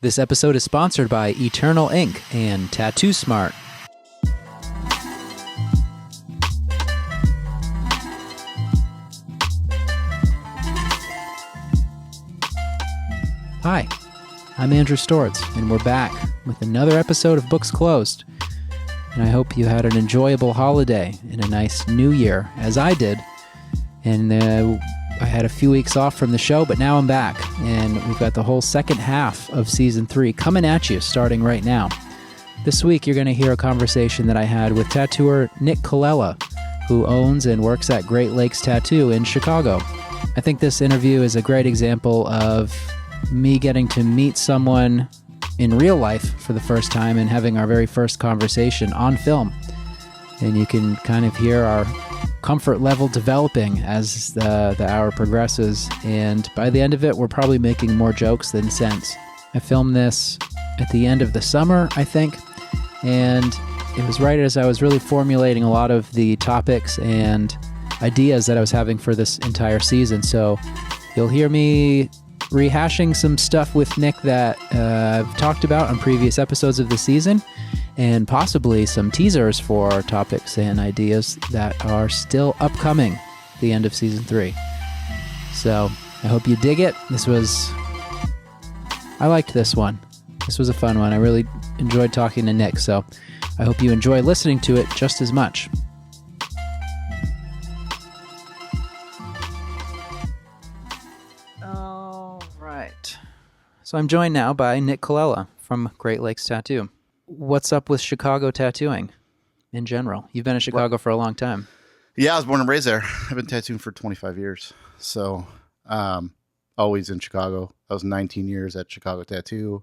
This episode is sponsored by Eternal Ink and Tattoo Smart. Hi, I'm Andrew Stortz, and we're back with another episode of Books Closed. And I hope you had an enjoyable holiday and a nice new year, as I did. And I had a few weeks off from the show, but now I'm back, and we've got the whole second half of Season 3 coming at you, starting right now. This week, you're going to hear a conversation that I had with tattooer Nick Colella, who owns and works at Great Lakes Tattoo in Chicago. I think this interview is a great example of me getting to meet someone in real life for the first time and having our very first conversation on film. And you can kind of hear our comfort level developing as the hour progresses, and by the end of it, we're probably making more jokes than sense. I filmed this at the end of the summer, I think, and it was right as I was really formulating a lot of the topics and ideas that I was having for this entire season. So you'll hear me rehashing some stuff with Nick that I've talked about on previous episodes of the season, and possibly some teasers for topics and ideas that are still upcoming at the end of Season 3. So I hope you dig it. I liked this one. This was a fun one. I really enjoyed talking to Nick, so I hope you enjoy listening to it just as much. All right. So I'm joined now by Nick Colella from Great Lakes Tattoo. What's up with Chicago tattooing in general? You've been in Chicago for a long time. Yeah, I was born and raised there. I've been tattooing for 25 years. So always in Chicago. I was 19 years at Chicago Tattoo.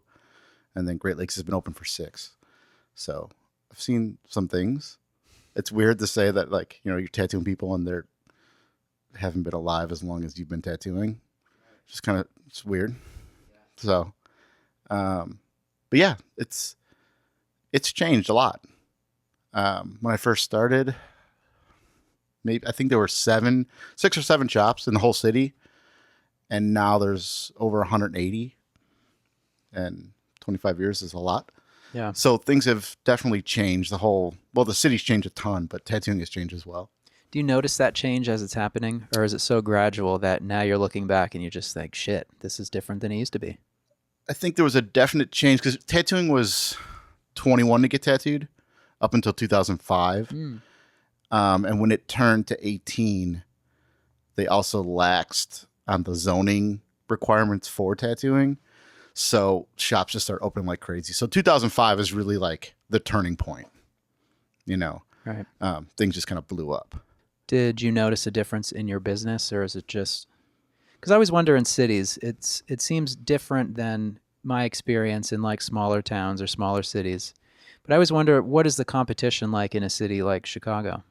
And then Great Lakes has been open for 6. So I've seen some things. It's weird to say that, like, you know, you're tattooing people and they haven't been alive as long as you've been tattooing. Just kind of, it's weird. So, but yeah, it's changed a lot. When I first started, I think there were 6 or 7 shops in the whole city, and now there's over 180. And 25 years is a lot. Yeah. So things have definitely changed. The city's changed a ton, but tattooing has changed as well. Do you notice that change as it's happening, or is it so gradual that now you're looking back and you just think, shit, this is different than it used to be? I think there was a definite change because tattooing was 21 to get tattooed up until 2005. And when it turned to 18, they also laxed on the zoning requirements for tattooing. So shops just start opening like crazy. So 2005 is really like the turning point, you know, right? Things just kind of blew up. Did you notice a difference in your business, or is it just, because I always wonder in cities, it seems different than my experience in like smaller towns or smaller cities. But I always wonder, what is the competition like in a city like Chicago?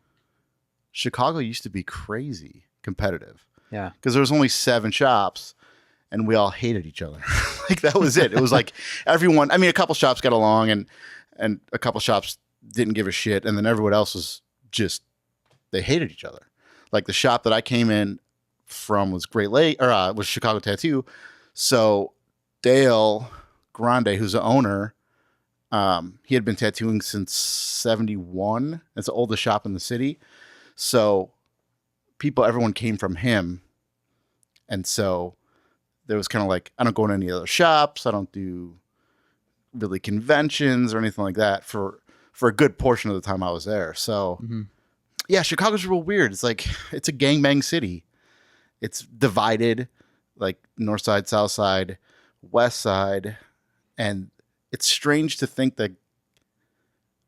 Chicago used to be crazy competitive. Yeah. Because there was only 7 shops and we all hated each other. Like that was it. It was like everyone, a couple shops got along and a couple shops didn't give a shit. And then everyone else was just, they hated each other. Like the shop that I came in from was was Chicago Tattoo. So Dale Grande, who's the owner, he had been tattooing since 71. It's the oldest shop in the city. So everyone came from him. And so there was kind of like, I don't go to any other shops. I don't do really conventions or anything like that for a good portion of the time I was there. So yeah, Chicago's real weird. It's like, it's a gangbang city. It's divided, like north side, south side, west side. And it's strange to think that,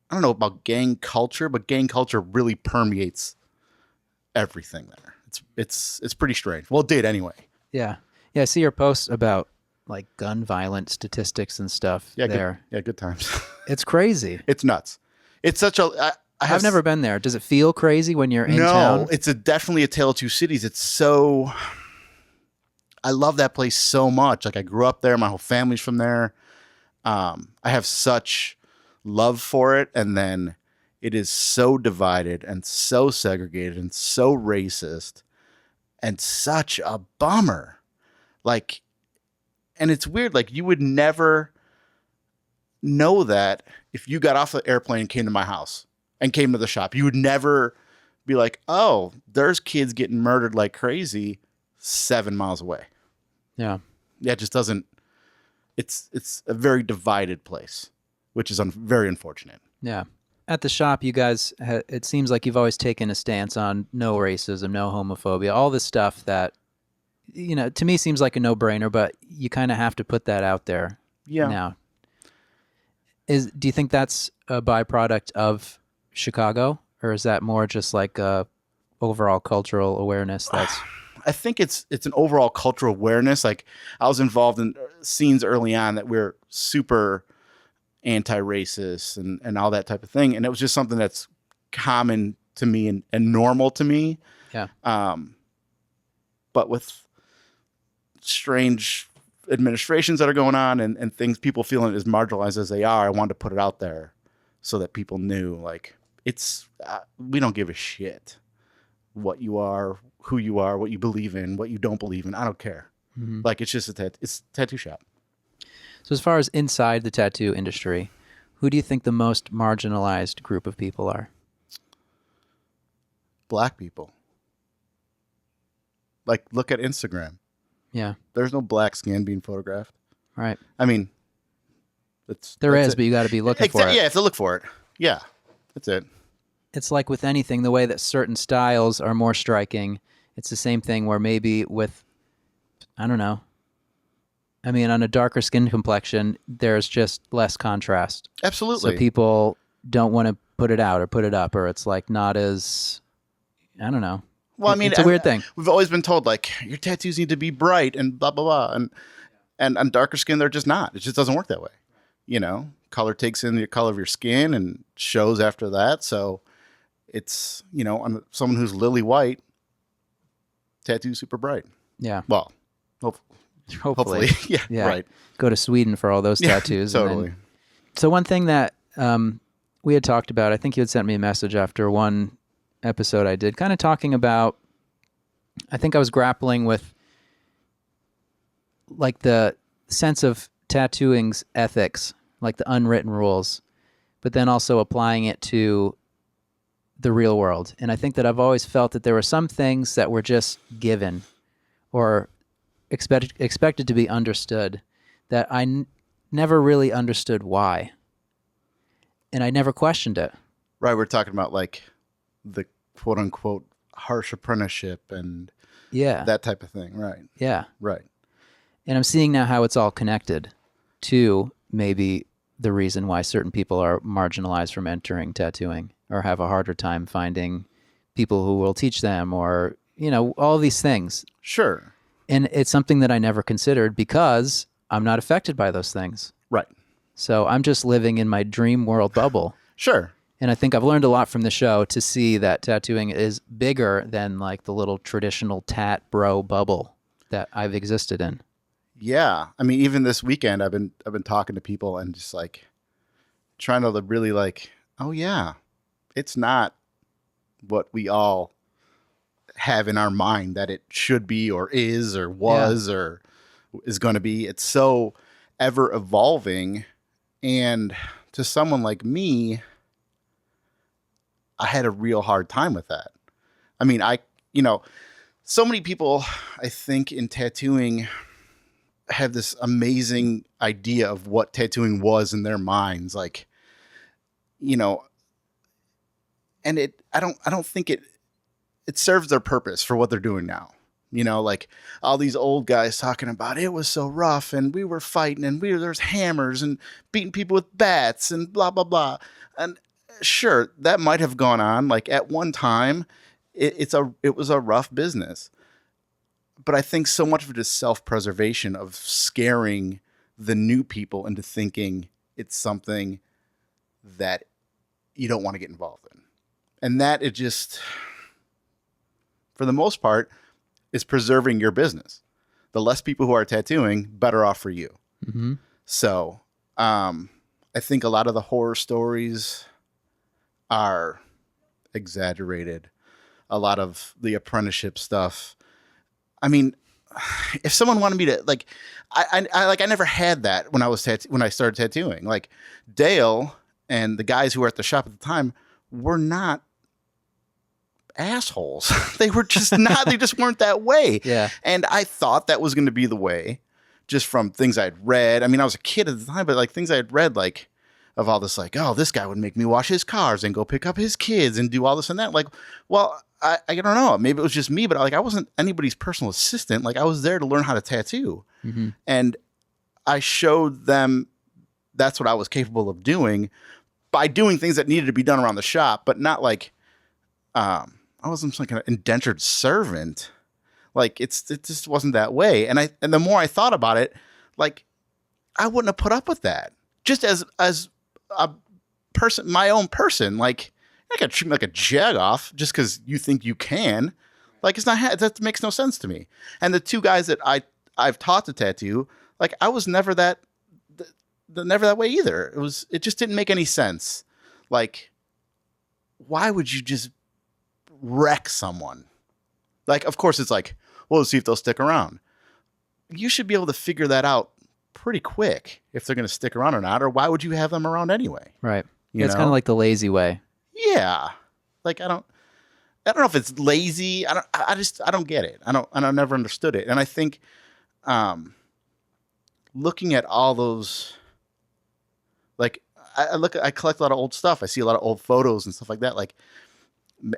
I don't know about gang culture, but gang culture really permeates everything there. It's pretty strange. Well, it did anyway. Yeah. Yeah, I see your posts about like gun violence statistics and stuff there. Good times. It's crazy. It's nuts. It's such a... I've never been there. Does it feel crazy when you're in town? No, it's definitely a tale of two cities. It's so... I love that place so much. Like I grew up there. My whole family's from there. I have such love for it. And then it is so divided and so segregated and so racist and such a bummer. Like, and it's weird. Like you would never know that if you got off the airplane and came to my house and came to the shop, you would never be like, oh, there's kids getting murdered like crazy 7 miles away. Yeah. Yeah, it just doesn't. It's a very divided place, which is very unfortunate. Yeah. At the shop, you guys, it seems like you've always taken a stance on no racism, no homophobia, all this stuff that, to me seems like a no-brainer, but you kind of have to put that out there now. Do you think that's a byproduct of Chicago, or is that more just like a overall cultural awareness that's... I think it's an overall cultural awareness. Like, I was involved in scenes early on that we're super anti-racist and all that type of thing. And it was just something that's common to me and normal to me. Yeah. But with strange administrations that are going on and things, people feeling as marginalized as they are, I wanted to put it out there so that people knew, like, we don't give a shit what you are, who you are, what you believe in, what you don't believe in. I don't care. Mm-hmm. Like, it's just it's a tattoo shop. So as far as inside the tattoo industry, who do you think the most marginalized group of people are? Black people. Like, look at Instagram. Yeah. There's no black skin being photographed. Right. I mean, there is, but you got to be looking for it. Yeah, you have to look for it. Yeah, that's it. It's like with anything, the way that certain styles are more striking. It's the same thing where maybe with, I don't know. I mean, on a darker skin complexion, there's just less contrast. Absolutely. So people don't want to put it out or put it up, or it's like not as, I don't know. Well, I mean, it's a weird thing. We've always been told, like, your tattoos need to be bright and blah, blah, blah. And on darker skin, they're just not. It just doesn't work that way. Color takes in the color of your skin and shows after that. So it's, on someone who's lily white, tattoo super bright. Yeah. Well, hopefully. Yeah, right. Go to Sweden for all those tattoos. Yeah, totally. So one thing that we had talked about, I think you had sent me a message after one episode I did, kind of talking about, I think I was grappling with like the sense of tattooing's ethics, like the unwritten rules, but then also applying it to the real world. And I think that I've always felt that there were some things that were just given or expected to be understood that I never really understood why. And I never questioned it. Right. We're talking about like the quote unquote harsh apprenticeship and that type of thing. Right. Yeah. Right. And I'm seeing now how it's all connected to maybe the reason why certain people are marginalized from entering tattooing or have a harder time finding people who will teach them or, all these things. Sure. And it's something that I never considered because I'm not affected by those things. Right. So I'm just living in my dream world bubble. Sure. And I think I've learned a lot from the show to see that tattooing is bigger than like the little traditional tat bro bubble that I've existed in. Yeah. I mean, even this weekend, I've been talking to people and just like trying to really like, oh yeah, it's not what we all have in our mind that it should be or is or was or is going to be. It's so ever evolving. And to someone like me, I had a real hard time with that. I mean, so many people, I think, in tattooing have this amazing idea of what tattooing was in their minds. Like, and I don't think it serves their purpose for what they're doing now. Like all these old guys talking about it was so rough and we were fighting and there's hammers and beating people with bats and blah, blah, blah. And sure, that might have gone on. Like at one time, it was a rough business. But I think so much of it is self-preservation of scaring the new people into thinking it's something that you don't want to get involved in. And that it just, for the most part, is preserving your business. The less people who are tattooing, better off for you. Mm-hmm. So I think a lot of the horror stories are exaggerated. A lot of the apprenticeship stuff. I mean, if someone wanted me to like, I never had that when I was when I started tattooing. Like Dale and the guys who were at the shop at the time were not assholes. They were just not. They just weren't that way. Yeah. And I thought that was going to be the way, just from things I'd read. I mean, I was a kid at the time, but like things I had read, like of all this, like, oh, this guy would make me wash his cars and go pick up his kids and do all this and that. Like, well, I don't know. Maybe it was just me, but like I wasn't anybody's personal assistant. Like I was there to learn how to tattoo, and I showed them that's what I was capable of doing by doing things that needed to be done around the shop, but not like I wasn't like an indentured servant. Like it just wasn't that way. And the more I thought about it, like I wouldn't have put up with that. Just as a person, my own person, like I got to treat me like a jag off just because you think you can. Like it's not that makes no sense to me. And the two guys that I've taught to tattoo, like I was never that never that way either. It just didn't make any sense. Like why would you just wreck someone? Like of course it's like, well, let's see if they'll stick around. You should be able to figure that out pretty quick if they're going to stick around or not, or why would you have them around anyway? Right. You It's know? kind of like the lazy way. Yeah. Like I don't know if it's lazy. I don't get it. I never understood it. And I think looking at all those, like I collect a lot of old stuff. I see a lot of old photos and stuff like that. Like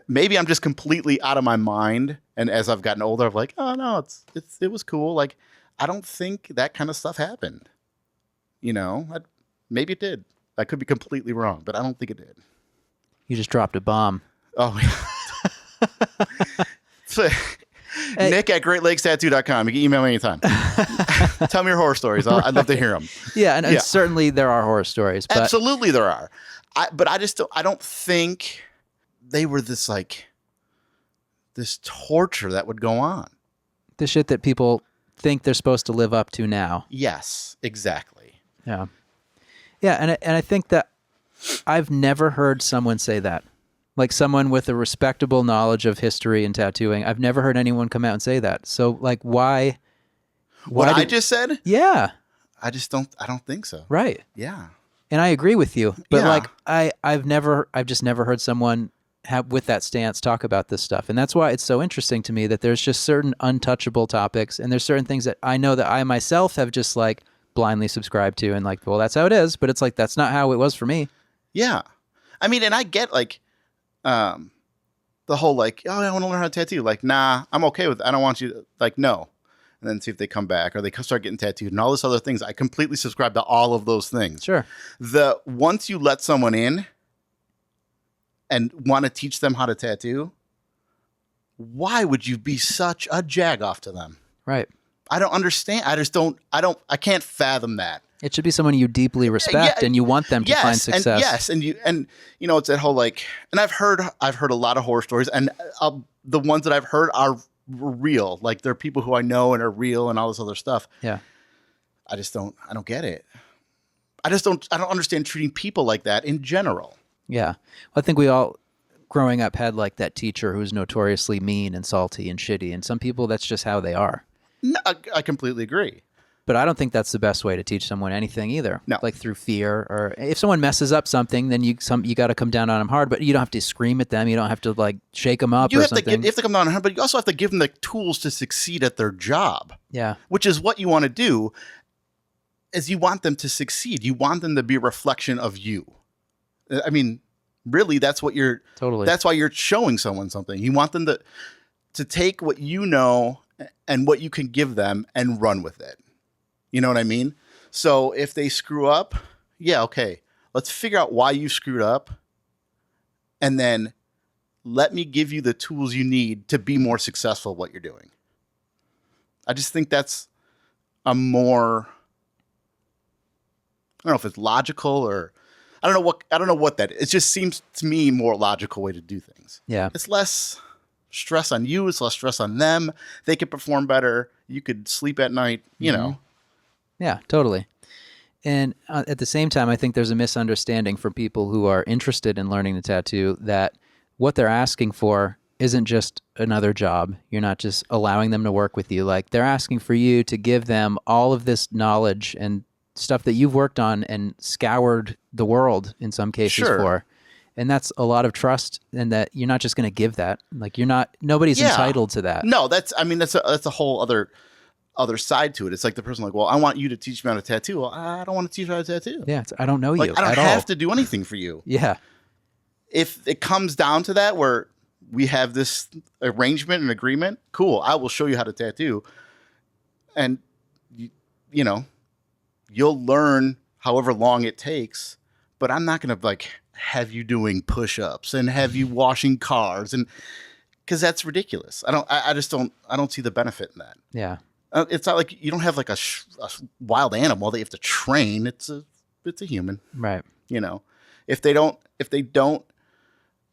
maybe I'm just completely out of my mind. And as I've gotten older, I'm like, oh no, it was cool. Like I don't think that kind of stuff happened. You know, maybe it did. I could be completely wrong, but I don't think it did. You just dropped a bomb. Oh, yeah. So, Nick at GreatLakesTattoo.com. You can email me anytime. Tell me your horror stories. I'd love to hear them. Yeah, and certainly there are horror stories. But Absolutely there are. But I don't think they were this torture that would go on. the shit that people think they're supposed to live up to now. Yes, exactly. Yeah. Yeah, and I think that I've never heard someone say that. Like someone with a respectable knowledge of history and tattooing. I've never heard anyone come out and say that. So like why I just said? Yeah. I don't think so. Right. Yeah. And I agree with you. But Yeah. like I've just never heard someone with that stance talk about this stuff. And that's why it's so interesting to me that there's just certain untouchable topics and there's certain things that I know that I myself have just like blindly subscribed to and like, well, that's how it is. But it's like, that's not how it was for me. Yeah. I mean, and I get like, the whole like, oh, I want to learn how to tattoo. Like, nah, I'm okay with it. I don't want you to, like, no. And then see if they come back or they start getting tattooed and all this other things. I completely subscribe to all of those things. Sure. Once you let someone in and want to teach them how to tattoo, why would you be such a jag-off to them? Right. I don't understand. I can't fathom that. It should be someone you deeply respect and you want them to find success. And you know, it's that whole like, and I've heard a lot of horror stories, and the ones that I've heard are real. Like they're people who I know and are real and all this other stuff. Yeah. I don't get it. I don't understand treating people like that in general. Yeah. Well, I think we all growing up had like that teacher who's notoriously mean and salty and shitty. And some people, that's just how they are. No, I completely agree. But I don't think that's the best way to teach someone anything either. No. Like through fear, or if someone messes up something, then you got to come down on them hard. But you don't have to scream at them. You don't have to like shake them up or something. You have to come down on them, but you also have to give them the tools to succeed at their job. Yeah. Which is what you want to do. Is you want them to succeed. You want them to be a reflection of you. I mean, really, that's what you're. Totally. That's why you're showing someone something. You want them to take what you know and what you can give them and run with it. You know what I mean? So if they screw up, yeah, okay. Let's figure out why you screwed up. And then let me give you the tools you need to be more successful at what you're doing. I just think that's a more, I don't know if it's logical or I don't know what that is. It just seems to me more logical way to do things. Yeah. It's less stress on you. It's less stress on them. They could perform better. You could sleep at night, you know. Yeah, totally. And at the same time, I think there's a misunderstanding for people who are interested in learning to tattoo that what they're asking for isn't just another job. You're not just allowing them to work with you. Like, they're asking for you to give them all of this knowledge and stuff that you've worked on and scoured the world in some cases Sure. for. And that's a lot of trust, and that you're not just going to give that. Like, nobody's Yeah. entitled to that. No, that's a whole other side to it. It's like the person like, well, I want you to teach me how to tattoo. Well, I don't want to teach you how to tattoo. Yeah. I don't know Like, you I don't at have all. to do anything for you. Yeah. If it comes down to that, where we have this arrangement and agreement, cool. I will show you how to tattoo, and you know, you'll learn however long it takes. But I'm not gonna like have you doing push-ups and have you washing cars, and because that's ridiculous. I just don't see the benefit in that. Yeah. It's not like you don't have like a wild animal that you have to train. It's a human. Right. You know, if they don't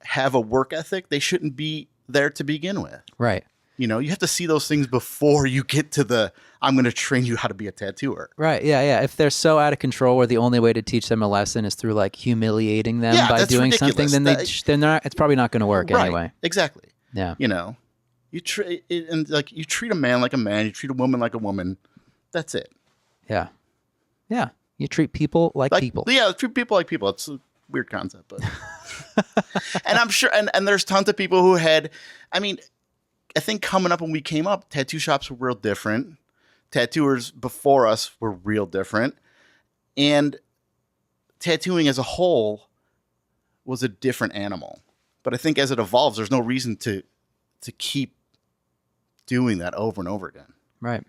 have a work ethic, they shouldn't be there to begin with. Right. You know, you have to see those things before you get to I'm going to train you how to be a tattooer. Right. Yeah. Yeah. If they're so out of control where the only way to teach them a lesson is through like humiliating them by that's doing ridiculous. something, then they're not, it's probably not going to work Right. anyway. Exactly. Yeah. You know, you treat a man like a man, you treat a woman like a woman. That's it. Yeah. Yeah. You treat people like people. Yeah, treat people like people. It's a weird concept, but and I'm sure and there's tons of people who had, I mean, I think coming up when we came up, tattoo shops were real different. Tattooers before us were real different. And tattooing as a whole was a different animal. But I think as it evolves, there's no reason to keep doing that over and over again. Right.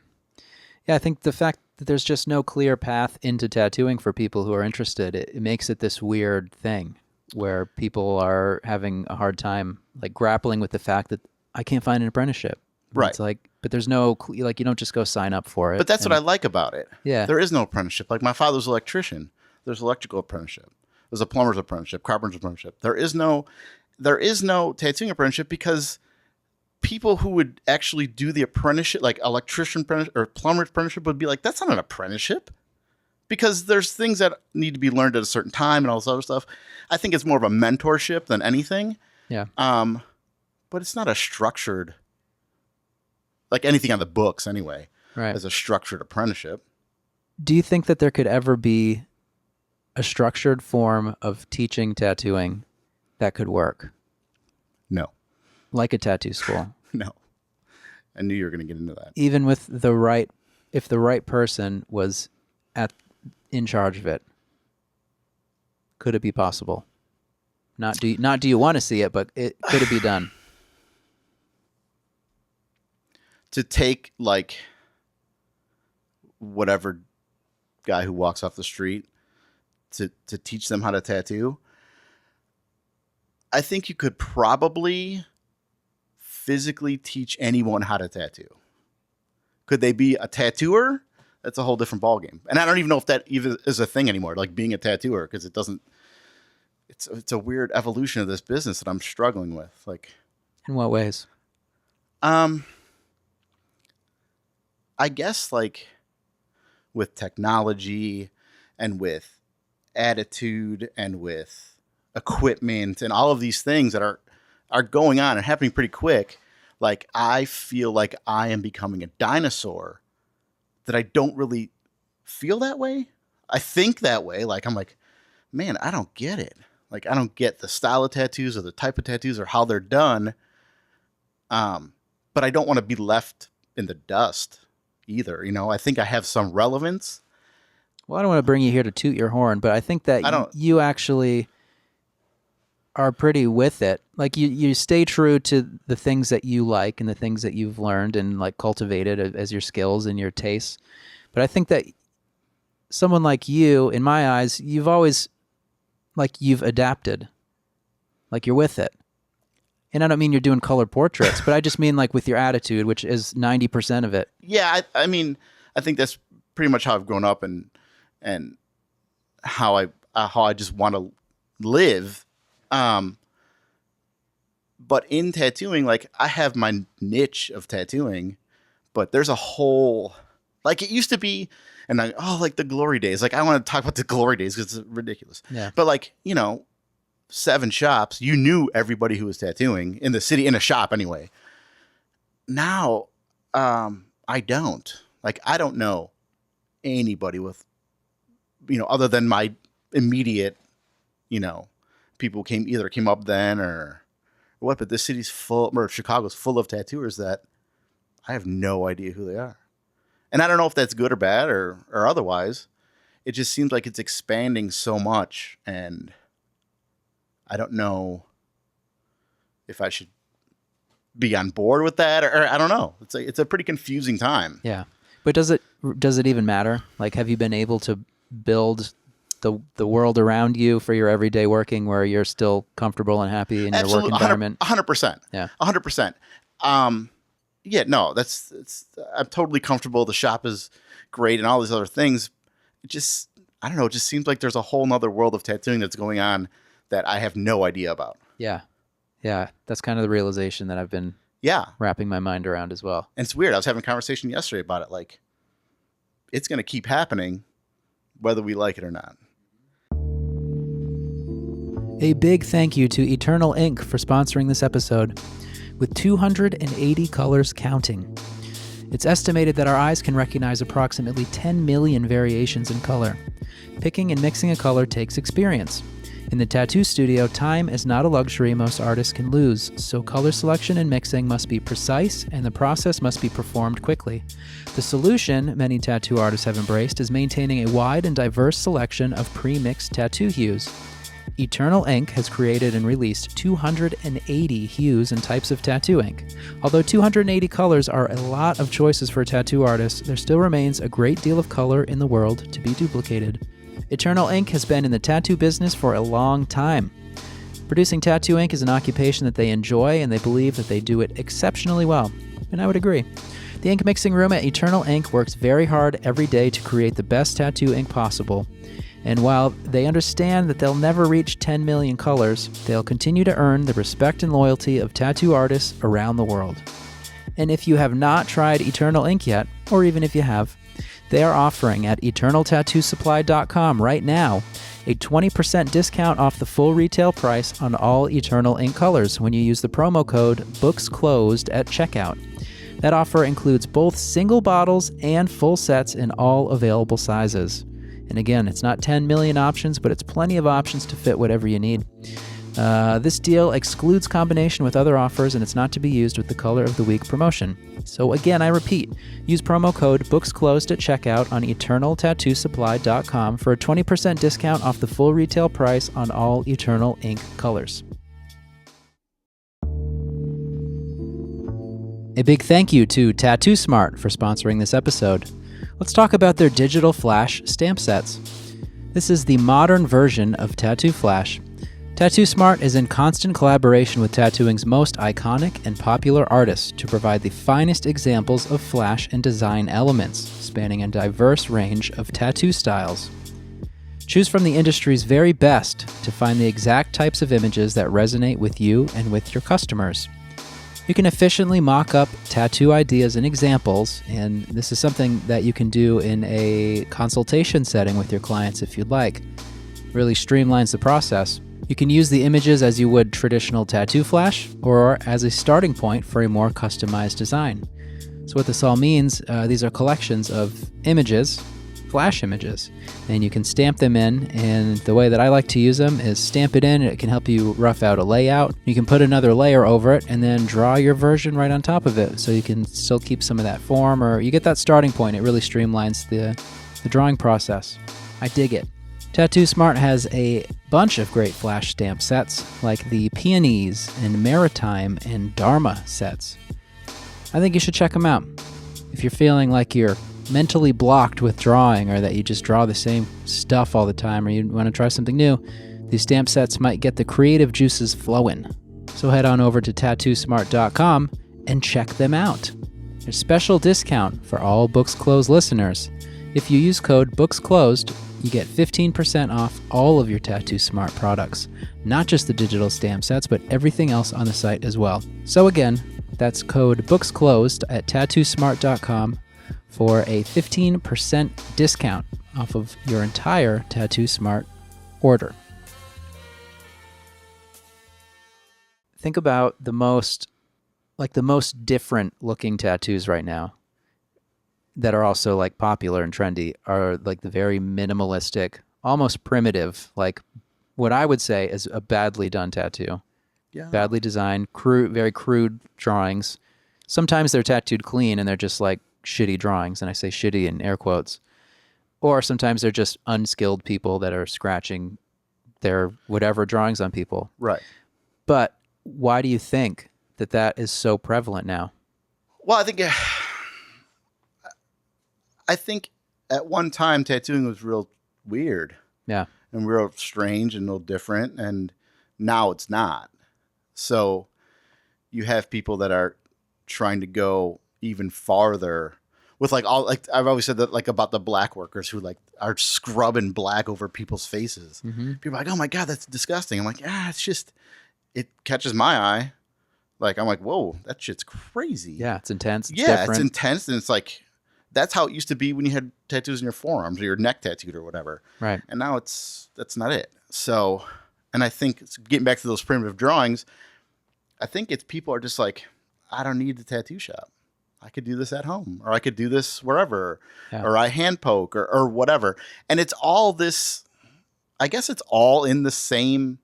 Yeah, I think the fact that there's just no clear path into tattooing for people who are interested, it makes it this weird thing where people are having a hard time like grappling with the fact that I can't find an apprenticeship. Right. It's like, but there's no, like, you don't just go sign up for it. But that's what I like about it. Yeah. There is no apprenticeship. Like my father's an electrician. There's electrical apprenticeship. There's a plumber's apprenticeship, carpenter's apprenticeship. There is no tattooing apprenticeship because people who would actually do the apprenticeship, like electrician apprenticeship or plumber apprenticeship, would be like, that's not an apprenticeship. Because there's things that need to be learned at a certain time and all this other stuff. I think it's more of a mentorship than anything. Yeah. But it's not a structured, like anything on the books anyway, Right. as a structured apprenticeship. Do you think that there could ever be a structured form of teaching tattooing that could work? No. Like a tattoo school? No. I knew you were going to get into that. Even with if the right person was in charge of it, could it be possible? Not do you want to see it, but could it be done? To take like whatever guy who walks off the street to teach them how to tattoo, I think you could probably physically teach anyone how to tattoo. Could they be a tattooer? That's a whole different ballgame. And I don't even know if that even is a thing anymore, like being a tattooer, because it's a weird evolution of this business that I'm struggling with. Like, In what ways? I guess like with technology and with attitude and with equipment and all of these things that are going on and happening pretty quick, like I feel like I am becoming a dinosaur that I don't really feel that way. I think that way. Like I'm like, man, I don't get it. Like I don't get the style of tattoos or the type of tattoos or how they're done. But I don't want to be left in the dust either. You know, I think I have some relevance. Well, I don't want to bring you here to toot your horn, but I think that you actually are pretty with it. Like you stay true to the things that you like and the things that you've learned and like cultivated as your skills and your tastes. But I think that someone like you, in my eyes, you've always you've adapted. Like you're with it. And I don't mean you're doing color portraits, but I just mean like with your attitude, which is 90% of it. Yeah, I mean, I think that's pretty much how I've grown up and how I just want to live. But in tattooing, like I have my niche of tattooing, but there's a whole, like it used to be, and like the glory days. Like I want to talk about the glory days because it's ridiculous. Yeah. But like, you know, 7 shops, you knew everybody who was tattooing in the city, in a shop anyway. Now, I don't. Like, I don't know anybody with, other than my immediate, people came up then or what, but this city's full, or Chicago's full of tattooers that I have no idea who they are. And I don't know if that's good or bad or otherwise. It just seems like it's expanding so much, and I don't know if I should be on board with that or I don't know. It's a pretty confusing time. Yeah. But does it even matter? Like, have you been able to build the world around you for your everyday working where you're still comfortable and happy in your work environment? 100%. Yeah. 100%. Yeah, no, I'm totally comfortable. The shop is great and all these other things. It just, I don't know, it just seems like there's a whole nother world of tattooing that's going on that I have no idea about. Yeah. Yeah. That's kind of the realization that I've been wrapping my mind around as well. And it's weird. I was having a conversation yesterday about it. Like, it's going to keep happening whether we like it or not. A big thank you to Eternal Ink for sponsoring this episode. With 280 colors counting. It's estimated that our eyes can recognize approximately 10 million variations in color. Picking and mixing a color takes experience. In the tattoo studio, time is not a luxury most artists can lose, so color selection and mixing must be precise and the process must be performed quickly. The solution many tattoo artists have embraced is maintaining a wide and diverse selection of pre-mixed tattoo hues. Eternal Ink has created and released 280 hues and types of tattoo ink. Although 280 colors are a lot of choices for tattoo artists, there still remains a great deal of color in the world to be duplicated. Eternal Ink has been in the tattoo business for a long time. Producing tattoo ink is an occupation that they enjoy and they believe that they do it exceptionally well. And I would agree. The ink mixing room at Eternal Ink works very hard every day to create the best tattoo ink possible. And while they understand that they'll never reach 10 million colors, they'll continue to earn the respect and loyalty of tattoo artists around the world. And if you have not tried Eternal Ink yet, or even if you have, they are offering at eternaltattoosupply.com right now a 20% discount off the full retail price on all Eternal Ink colors when you use the promo code BOOKSCLOSED at checkout. That offer includes both single bottles and full sets in all available sizes. And again, it's not 10 million options, but it's plenty of options to fit whatever you need. This deal excludes combination with other offers, and it's not to be used with the Color of the Week promotion. So again, I repeat, use promo code BOOKSCLOSED at checkout on eternaltattoosupply.com for a 20% discount off the full retail price on all Eternal Ink colors. A big thank you to Tattoo Smart for sponsoring this episode. Let's talk about their digital flash stamp sets. This is the modern version of Tattoo Flash. Tattoo Smart is in constant collaboration with tattooing's most iconic and popular artists to provide the finest examples of flash and design elements, spanning a diverse range of tattoo styles. Choose from the industry's very best to find the exact types of images that resonate with you and with your customers. You can efficiently mock up tattoo ideas and examples, and this is something that you can do in a consultation setting with your clients if you'd like. Really streamlines the process. You can use the images as you would traditional tattoo flash, or as a starting point for a more customized design. So what this all means, these are collections of images, flash images, and you can stamp them in, and the way that I like to use them is stamp it in. It can help you rough out a layout. You can put another layer over it and then draw your version right on top of it, so you can still keep some of that form, or you get that starting point. It really streamlines the drawing process. I dig it. Tattoo Smart has a bunch of great flash stamp sets, like the Peonies and Maritime and Dharma sets. I think you should check them out. If you're feeling like you're mentally blocked with drawing, or that you just draw the same stuff all the time, or you want to try something new, these stamp sets might get the creative juices flowing. So head on over to tattoosmart.com and check them out. There's a special discount for all Books Closed listeners. If you use code BOOKSCLOSED, you get 15% off all of your Tattoo Smart products, not just the digital stamp sets, but everything else on the site as well. So again, that's code BOOKSCLOSED at tattoosmart.com for a 15% discount off of your entire Tattoo Smart order. think about the most different looking tattoos right now that are also like popular and trendy are like the very minimalistic, almost primitive, like what I would say is a badly done tattoo. Yeah. Badly designed, crude, very crude drawings. Sometimes they're tattooed clean and they're just like shitty drawings, and I say shitty in air quotes. Or sometimes they're just unskilled people that are scratching their whatever drawings on people. Right. But why do you think that is so prevalent now? Well, I think at one time tattooing was real weird. Yeah. And real strange and a little different, and now it's not. So you have people that are trying to go even farther with like I've always said that like about the black workers who like are scrubbing black over people's faces. Mm-hmm. People are like, oh my God, that's disgusting. I'm like, it's just, it catches my eye. Like, I'm like, whoa, that shit's crazy. Yeah, it's intense. It's different. It's intense. And it's like, that's how it used to be when you had tattoos in your forearms or your neck tattooed or whatever. Right. And now that's not it. So, and I think getting back to those primitive drawings, I think it's people are just like, I don't need the tattoo shop. I could do this at home, or I could do this wherever, or I hand poke or whatever. And it's all this, I guess it's all in the same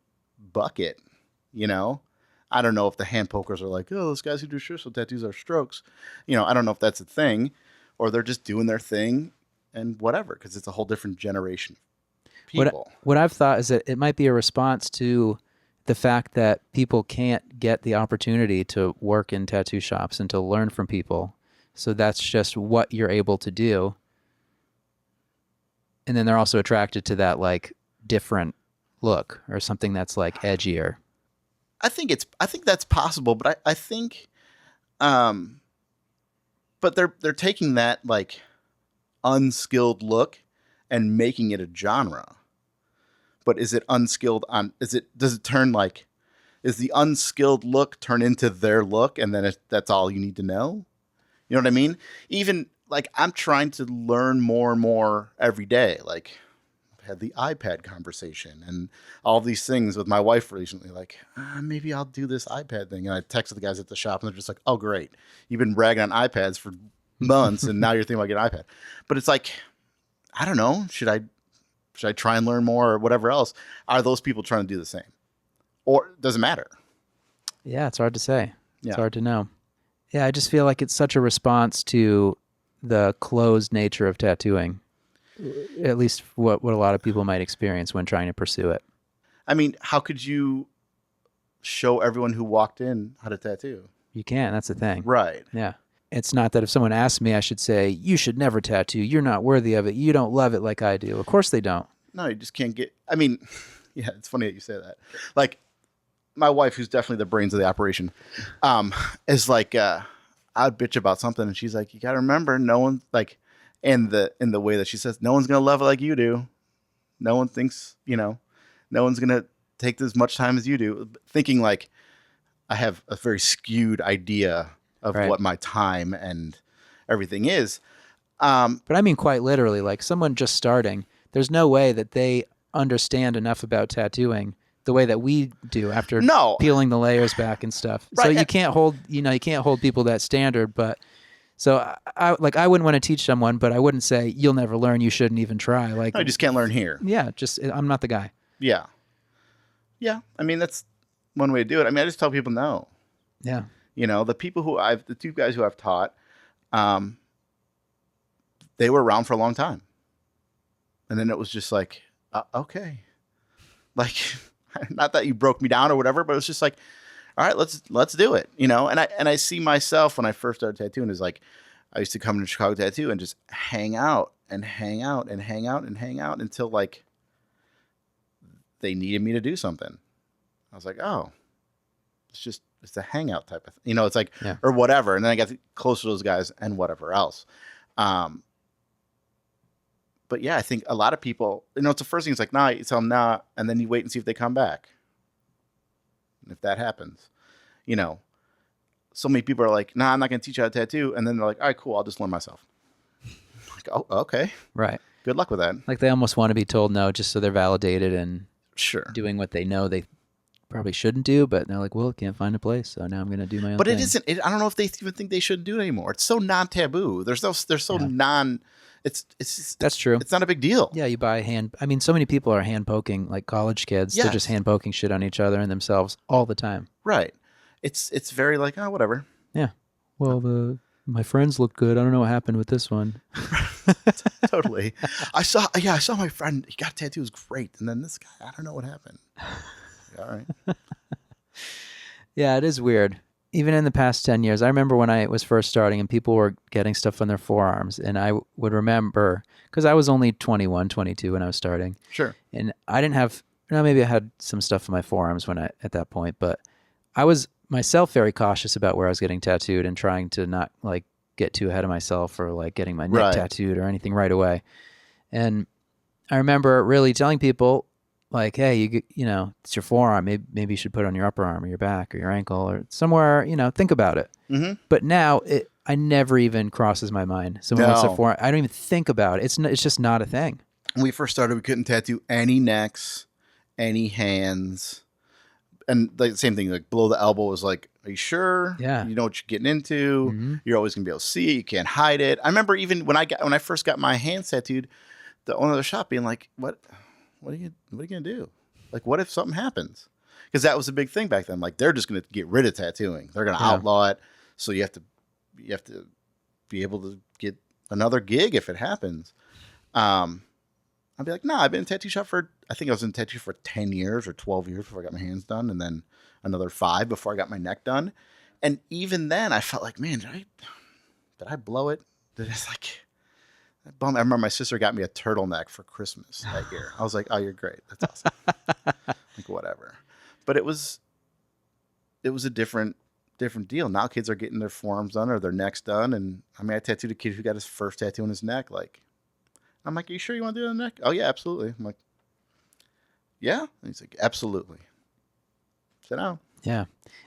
bucket, you know? I don't know if the hand pokers are like, oh, those guys who do shirts tattoos are strokes. You know, I don't know if that's a thing, or they're just doing their thing and whatever, because it's a whole different generation of people. What I've thought is that it might be a response to the fact that people can't get the opportunity to work in tattoo shops and to learn from people. So that's just what you're able to do. And then they're also attracted to that like different look or something that's like edgier. I think that's possible, but I think, but they're taking that like unskilled look and making it a genre. But is it unskilled does it turn like, is the unskilled look turn into their look and then that's all you need to know? You know what I mean? Even like I'm trying to learn more and more every day. Like I've had the iPad conversation and all these things with my wife recently. Like maybe I'll do this iPad thing. And I texted the guys at the shop and they're just like, oh, great. You've been bragging on iPads for months and now you're thinking about getting an iPad. But it's like, I don't know. Should I try and learn more or whatever else? Are those people trying to do the same? Or does it matter? Yeah, it's hard to say. Yeah. It's hard to know. Yeah, I just feel like it's such a response to the closed nature of tattooing, at least what a lot of people might experience when trying to pursue it. I mean, how could you show everyone who walked in how to tattoo? You can't. That's the thing. Right. Yeah. It's not that if someone asks me, I should say, you should never tattoo. You're not worthy of it. You don't love it like I do. Of course they don't. No, you just can't get... I mean, yeah, it's funny that you say that. Like, my wife, who's definitely the brains of the operation, is like, I'd bitch about something, and she's like, you got to remember, no one, like, in the way that she says, no one's going to love it like you do. No one thinks, no one's going to take as much time as you do. Thinking like, I have a very skewed idea of what my time and everything is. But I mean quite literally, like someone just starting, there's no way that they understand enough about tattooing the way that we do after peeling the layers back and stuff. Right. So you can't hold people that standard. But so I wouldn't want to teach someone, but I wouldn't say you'll never learn. You shouldn't even try. Like I just can't learn here. Yeah. I'm not the guy. Yeah. Yeah. I mean, that's one way to do it. I mean, I just tell people no. Yeah. The two guys who I've taught, they were around for a long time. And then it was just like, okay. Like, not that you broke me down or whatever, but it was just like, all right, let's do it. And I see myself when I first started tattooing is like, I used to come to Chicago Tattoo and just hang out and hang out and hang out and hang out until like they needed me to do something. I was like, oh, it's a hangout type of thing. It's like, or whatever. And then I got close to those guys and whatever else. But yeah, I think a lot of people, it's the first thing. It's like, nah, you tell them nah, and then you wait and see if they come back. And if that happens, so many people are like, nah, I'm not going to teach you how to tattoo. And then they're like, all right, cool. I'll just learn myself. Like, oh, okay. Right. Good luck with that. Like they almost want to be told no, just so they're validated and sure doing what they know they probably shouldn't do, but they're like, well, can't find a place, so now I'm going to do my own But thing. it isn't. I don't know if they even think they shouldn't do it anymore. It's so non-taboo. They're so non. It's just, That's true. It's not a big deal. Yeah, you buy I mean, so many people are hand poking, like college kids. Yes. They're just hand poking shit on each other and themselves all the time. Right. It's very like, oh, whatever. Yeah. Well, my friends look good. I don't know what happened with this one. Totally. I saw my friend. He got a tattoo. It was great. And then this guy, I don't know what happened. All right. Yeah, it is weird. Even in the past 10 years, I remember when I was first starting and people were getting stuff on their forearms, and I would remember, because I was only 21, 22 when I was starting. Sure. And I didn't have, maybe I had some stuff on my forearms at that point, but I was myself very cautious about where I was getting tattooed and trying to not like get too ahead of myself or like getting my neck tattooed or anything right away. And I remember really telling people like, hey, it's your forearm. Maybe you should put it on your upper arm or your back or your ankle or somewhere, think about it. Mm-hmm. But now I never even crosses my mind. Someone wants a forearm. I don't even think about it. It's just not a thing. When we first started, we couldn't tattoo any necks, any hands. And like the same thing, like below the elbow was like, are you sure? Yeah. You know what you're getting into. Mm-hmm. You're always gonna be able to see it. You can't hide it. I remember even when I first got my hands tattooed, the owner of the shop being like, What are you gonna do? Like, what if something happens? Because that was a big thing back then. Like, they're just gonna get rid of tattooing. They're gonna outlaw it. So you have to be able to get another gig if it happens. I'd be like, I've been in a tattoo shop I think I was in tattoo for 10 years or 12 years before I got my hands done. And then another 5 before I got my neck done. And even then I felt like, man, did I blow it? I remember my sister got me a turtleneck for Christmas that year. I was like, oh, you're great. That's awesome. Like, whatever. But it was a different deal. Now kids are getting their forearms done or their necks done. And I mean, I tattooed a kid who got his first tattoo on his neck. Like, I'm like, are you sure you want to do it on the neck? Oh, yeah, absolutely. I'm like, yeah? And he's like, absolutely. Sit down. Yeah.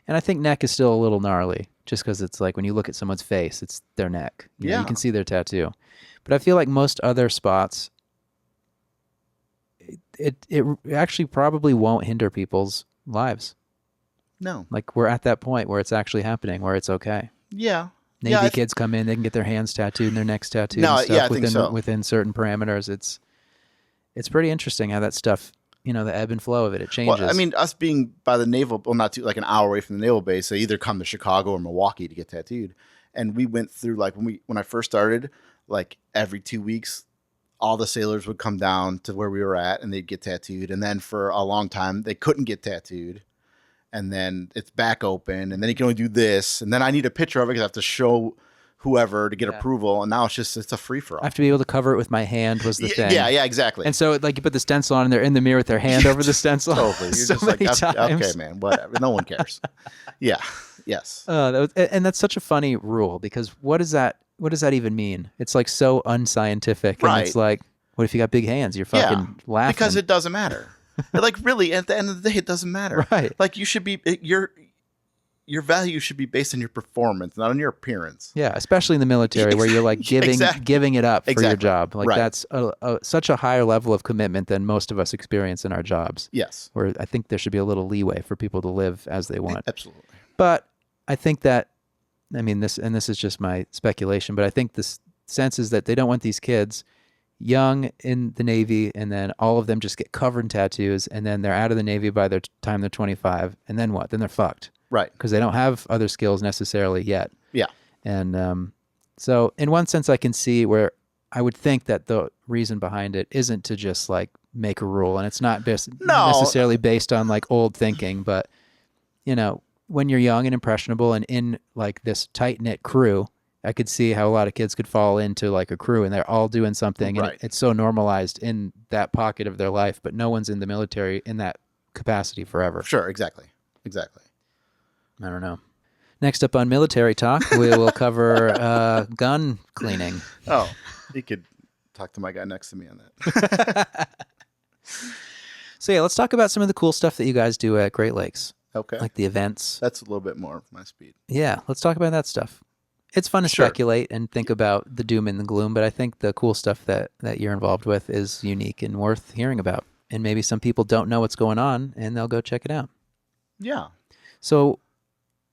And I think neck is still a little gnarly just because it's like when you look at someone's face, it's their neck. You know, you can see their tattoo. But I feel like most other spots, it actually probably won't hinder people's lives. No. Like we're at that point where it's actually happening, where it's okay. Yeah. Navy kids come in, they can get their hands tattooed and their necks tattooed and stuff within certain parameters. It's pretty interesting how that stuff, the ebb and flow of it changes. Well, I mean, us being by the naval, well, not too, like an hour away from the naval base, they either come to Chicago or Milwaukee to get tattooed. And we went through like when I first started, like every 2 weeks, all the sailors would come down to where we were at and they'd get tattooed. And then for a long time, they couldn't get tattooed. And then it's back open, and then you can only do this. And then I need a picture of it because I have to show whoever to get approval. And now it's a free for all. I have to be able to cover it with my hand was the thing. Yeah, exactly. And so like you put the stencil on and they're in the mirror with their hand over the stencil. Totally. You're so just like, times. Okay, man, whatever. No one cares. Yeah. Yes. And that's such a funny rule because what does that even mean? It's like so unscientific. Right. And it's like, what if you got big hands? You're fucking laughing. Because it doesn't matter. Like really, at the end of the day, it doesn't matter. Right. Like you should be your value should be based on your performance, not on your appearance. Yeah, especially in the military where you're like giving it up for your job. Like that's such a higher level of commitment than most of us experience in our jobs. Yes. Where I think there should be a little leeway for people to live as they want. Absolutely. But I think that, this is just my speculation, but I think this sense is that they don't want these kids young in the Navy, and then all of them just get covered in tattoos, and then they're out of the Navy by the time they're 25, and then what? Then they're fucked. Right. Because they don't have other skills necessarily yet. Yeah. And so in one sense, I can see where I would think that the reason behind it isn't to just like make a rule, and it's not necessarily based on like old thinking, but when you're young and impressionable and in like this tight-knit crew, I could see how a lot of kids could fall into like a crew and they're all doing something and it's so normalized in that pocket of their life, but no one's in the military in that capacity forever. Sure, exactly. I don't know. Next up on military talk, we will cover gun cleaning. Oh, you could talk to my guy next to me on that. So yeah, let's talk about some of the cool stuff that you guys do at Great Lakes. Okay. Like the events. That's a little bit more of my speed. Yeah, let's talk about that stuff. It's fun to speculate and think about the doom and the gloom, but I think the cool stuff that you're involved with is unique and worth hearing about. And maybe some people don't know what's going on, and they'll go check it out. Yeah. So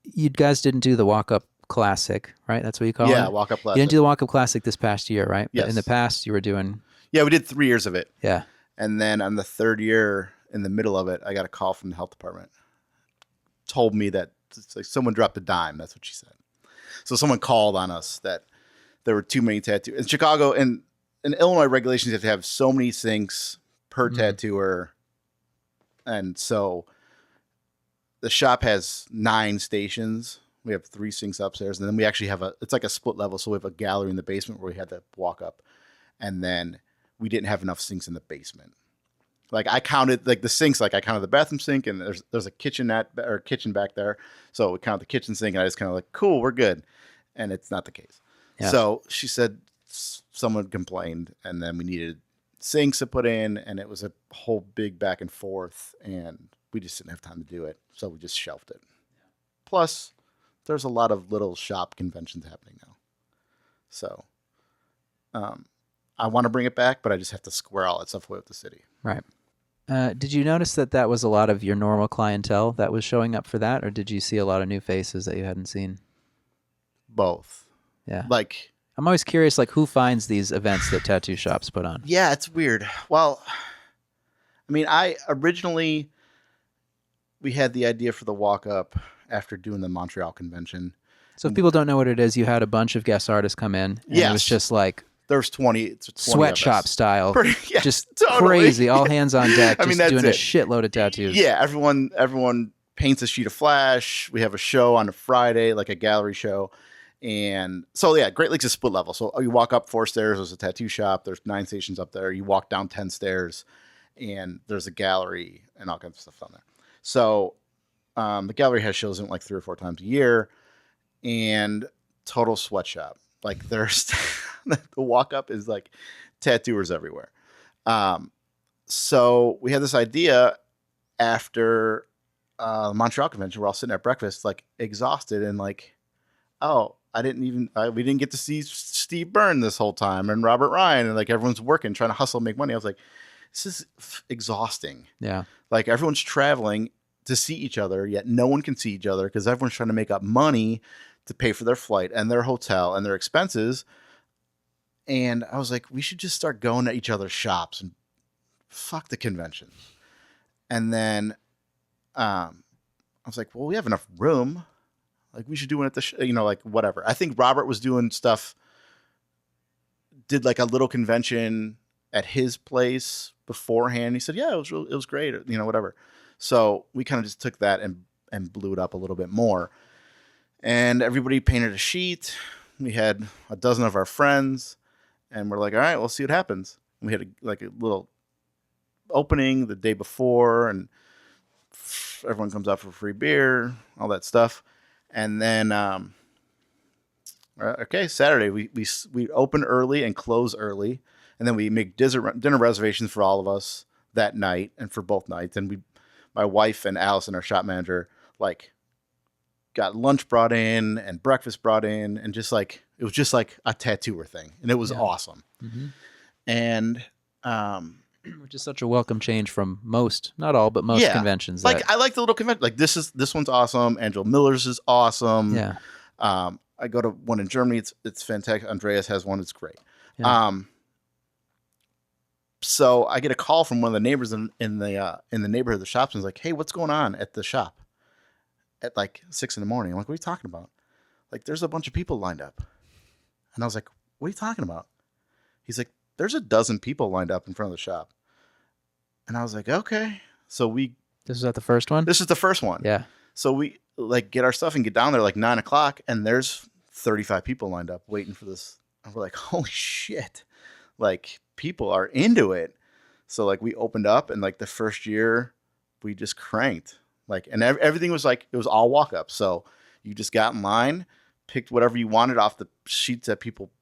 you guys didn't do the walk-up classic, right? That's what you call it? Yeah, walk up You classic. didn't do the walk-up classic this past year, right? But in the Yes. past, you were doing... Yeah, we did 3 years of it. Yeah. And then on the third year, in the middle of it, I got a call from the health department. Told me that it's like someone dropped a dime. That's what she said. So someone called on us that there were too many tattoos. In Chicago, in Illinois regulations, you have to have so many sinks per tattooer. And so the shop has 9 stations. We have 3 sinks upstairs. And then we actually have it's like a split level. So we have a gallery in the basement where we had to walk up. And then we didn't have enough sinks in the basement. Like I counted like the sinks, like I counted the bathroom sink and there's a kitchenette or kitchen back there. So we count the kitchen sink and I just kind of like, cool, we're good. And it's not the case. Yeah. So she said someone complained and then we needed sinks to put in and it was a whole big back and forth and we just didn't have time to do it. So we just shelved it. Plus there's a lot of little shop conventions happening now. So, I want to bring it back, but I just have to square all that stuff away with the city. Right. Did you notice that was a lot of your normal clientele that was showing up for that, or did you see a lot of new faces that you hadn't seen? Both. Yeah. Like, I'm always curious, like, who finds these events that tattoo shops put on? Yeah, it's weird. Well, I mean, we had the idea for the walk-up after doing the Montreal convention. So if people don't know what it is, you had a bunch of guest artists come in, and it was just like... There's 20 sweatshop style, yeah, just totally. Crazy, all hands on deck, just that's doing it. A shitload of tattoos. Yeah, everyone paints a sheet of flash. We have a show on a Friday, like a gallery show. And so, yeah, Great Lakes is split level. So you walk up 4 stairs, there's a tattoo shop. There's 9 stations up there. You walk down 10 stairs, and there's a gallery and all kinds of stuff down there. So the gallery has shows in like 3 or 4 times a year. And total sweatshop. Like there's... the walk up is like tattooers everywhere. So we had this idea after the Montreal convention. We're all sitting at breakfast, like exhausted and like, oh, we didn't get to see Steve Byrne this whole time and Robert Ryan and like everyone's working, trying to hustle, make money. I was like, this is exhausting. Yeah. Like everyone's traveling to see each other, yet no one can see each other because everyone's trying to make up money to pay for their flight and their hotel and their expenses. And I was like, we should just start going to each other's shops and fuck the convention. And then I was like, well, we have enough room. Like, we should do it at the, like, whatever. I think Robert was doing stuff, did like a little convention at his place beforehand. He said, yeah, it was great, whatever. So we kind of just took that and blew it up a little bit more. And everybody painted a sheet. We had a dozen of our friends. And we're like, all right, we'll see what happens. And we had a little opening the day before, and everyone comes out for free beer, all that stuff. And then, Saturday we open early and close early, and then we make dinner reservations for all of us that night and for both nights. And my wife and Allison, our shop manager, like got lunch brought in and breakfast brought in, and just like it was just like a tattooer thing, and it was awesome. Mm-hmm. And which is such a welcome change from most, not all, but most conventions. Like I like the little convention. Like this one's awesome. Angela Miller's is awesome. Yeah. I go to one in Germany. It's fantastic. Andreas has one. It's great. Yeah. So I get a call from one of the neighbors in the neighborhood of the shops, and he's like, "Hey, what's going on at the shop?" At like 6 a.m. I'm like, what are you talking about? Like, there's a bunch of people lined up. And I was like, what are you talking about? He's like, there's a dozen people lined up in front of the shop. And I was like, okay. So This is at the first one? This is the first one. Yeah. So we like get our stuff and get down there like 9 o'clock, and there's 35 people lined up waiting for this. And we're like, holy shit. Like, people are into it. So like we opened up, and like the first year we just cranked. Like, and everything was like, it was all walk up. So you just got in line, picked whatever you wanted off the sheets that people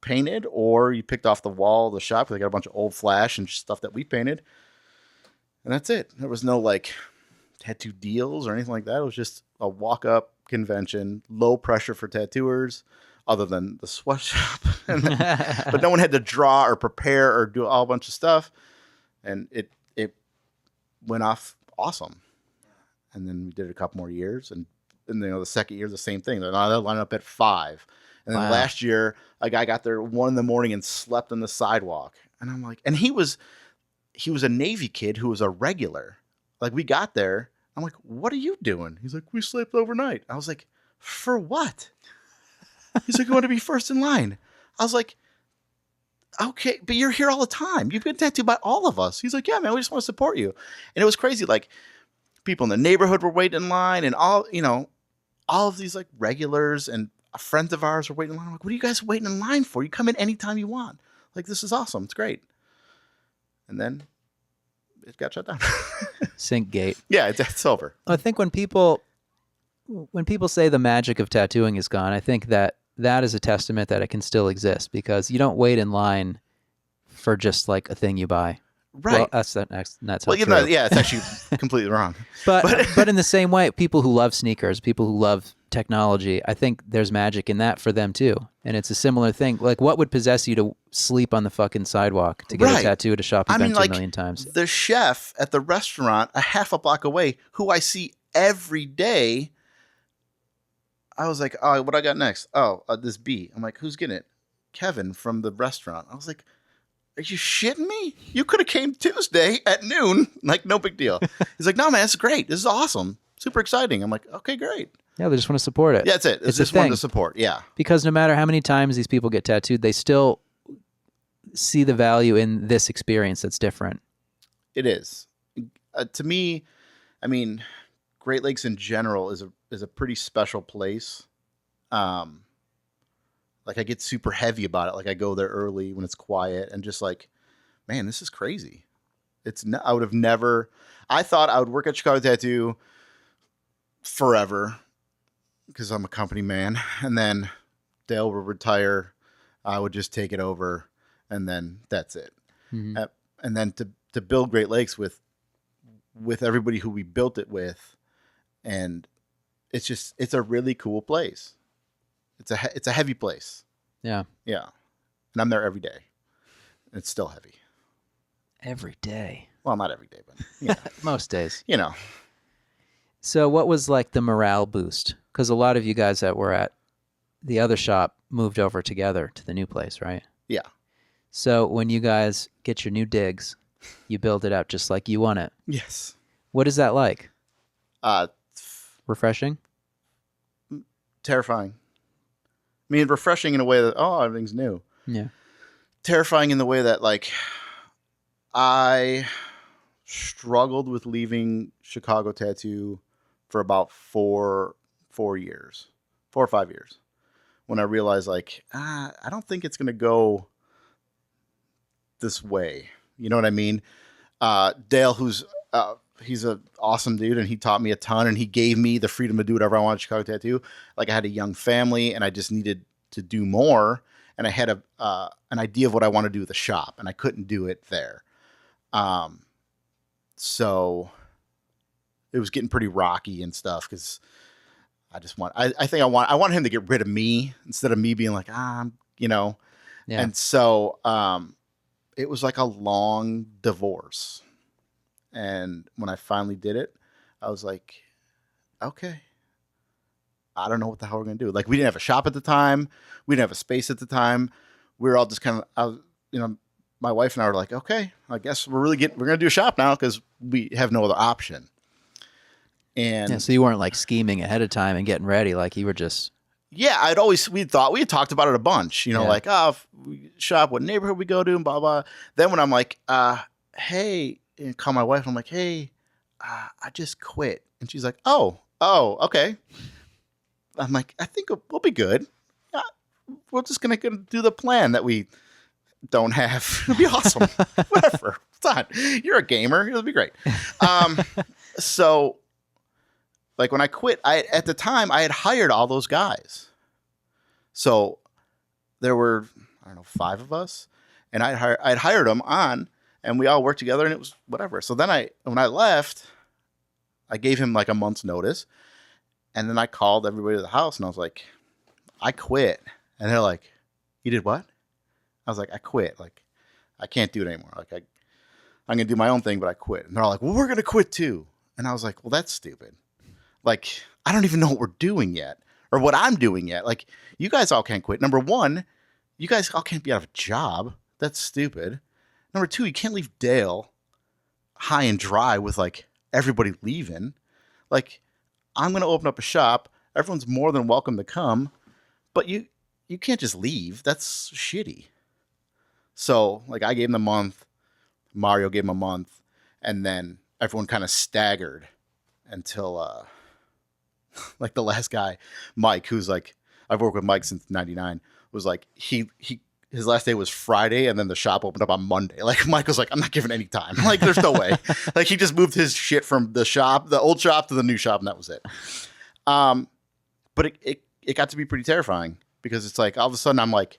painted, or you picked off the wall of the shop. They got a bunch of old flash and stuff that we painted. And that's it. There was no like tattoo deals or anything like that. It was just a walk up convention, low pressure for tattooers other than the sweatshop. But no one had to draw or prepare or do a whole bunch of stuff. And it went off awesome. And then we did it a couple more years. And the second year, the same thing. They're lining up at 5. And then last year, a guy got there 1 a.m. and slept on the sidewalk. And I'm like, and he was a Navy kid who was a regular. Like, we got there. I'm like, what are you doing? He's like, we slept overnight. I was like, for what? He's like, I want to be first in line. I was like, okay, but you're here all the time. You've been tattooed by all of us. He's like, yeah, man, we just want to support you. And it was crazy. Like, people in the neighborhood were waiting in line, and all of these like regulars and friends of ours were waiting in line. I'm like, what are you guys waiting in line for? You come in anytime you want. Like, this is awesome. It's great. And then it got shut down. Sync gate. Yeah, it's over. I think when people say the magic of tattooing is gone, I think that is a testament that it can still exist, because you don't wait in line for just like a thing you buy. Right. Well, that's not well, true. Yeah, it's actually completely wrong. But in the same way, people who love sneakers, people who love technology, I think there's magic in that for them too. And it's a similar thing. Like, what would possess you to sleep on the fucking sidewalk to get a tattoo at a shop you've been to a million times? The chef at the restaurant a half a block away, who I see every day, I was like, oh, what I got next? Oh, this bee. I'm like, who's getting it? Kevin from the restaurant. I was like, are you shitting me? You could have came Tuesday at noon. Like, no big deal. He's like, no, man, it's great. This is awesome. Super exciting. I'm like, okay, great. Yeah, they just want to support it. Yeah, that's it. It's just one to support. Yeah. Because no matter how many times these people get tattooed, they still see the value in this experience that's different. It is. To me, I mean, Great Lakes in general is a pretty special place. Like, I get super heavy about it. Like, I go there early when it's quiet and just like, man, this is crazy. I would have never. I thought I would work at Chicago Tattoo forever because I'm a company man, and then Dale would retire. I would just take it over, and then that's it. Mm-hmm. And then to build Great Lakes with everybody who we built it with, and it's a really cool place. It's a heavy place. Yeah. Yeah. And I'm there every day. It's still heavy. Every day. Well, not every day, but most days. So what was like the morale boost? Because a lot of you guys that were at the other shop moved over together to the new place, right? Yeah. So when you guys get your new digs, you build it out just like you want it. Yes. What is that like? Refreshing? Terrifying. I mean, refreshing in a way that, oh, everything's new. Yeah. Terrifying in the way that, like, I struggled with leaving Chicago Tattoo for about 4 years, 4 or 5 years, when I realized, like, I don't think it's going to go this way. You know what I mean? Dale, he's an awesome dude, and he taught me a ton, and he gave me the freedom to do whatever I wanted at Chicago Tattoo. Like, I had a young family, and I just needed to do more, and I had an idea of what I want to do with the shop, and I couldn't do it there. So it was getting pretty rocky and stuff, because I want him to get rid of me instead of me being like, Yeah. And so it was like a long divorce. And when I finally did it, I was like, okay, I don't know what the hell we're going to do. Like, we didn't have a shop at the time. We didn't have a space at the time. We were all just kind of, my wife and I were like, okay, I guess we're going to do a shop now because we have no other option. And so you weren't like scheming ahead of time and getting ready. Like, you were just. Yeah, we had talked about it a bunch, like, if we shop, what neighborhood we go to, and blah, blah. Then when I'm like, hey, and call my wife, and I'm like, hey, I just quit. And she's like, oh, okay. I'm like, I think we'll be good. We're just going to do the plan that we don't have. It'll be awesome. Whatever. It's fine. You're a gamer. It'll be great. So, like, when I quit, at the time, I had hired all those guys. So there were, 5 of us, and I'd hired them on, and we all worked together, and it was whatever. So then when I left, I gave him like a month's notice, and then I called everybody to the house, and I was like, I quit. And they're like, you did what? I was like, I quit. Like, I can't do it anymore. Like, I'm going to do my own thing, but I quit. And they're all like, well, we're going to quit too. And I was like, well, that's stupid. Like, I don't even know what we're doing yet or what I'm doing yet. Like, you guys all can't quit. Number one, you guys all can't be out of a job. That's stupid. Number two, you can't leave Dale high and dry with like everybody leaving. Like, I'm going to open up a shop. Everyone's more than welcome to come, but you can't just leave. That's shitty. So like I gave him a month, Mario gave him a month, and then everyone kind of staggered until like the last guy, Mike, who's like, I've worked with Mike since 99, was like, his last day was Friday, and then the shop opened up on Monday. Like Mike was like, I'm not giving any time. Like there's no way. Like he just moved his shit from the old shop to the new shop, and that was it. But it got to be pretty terrifying because it's like all of a sudden I'm like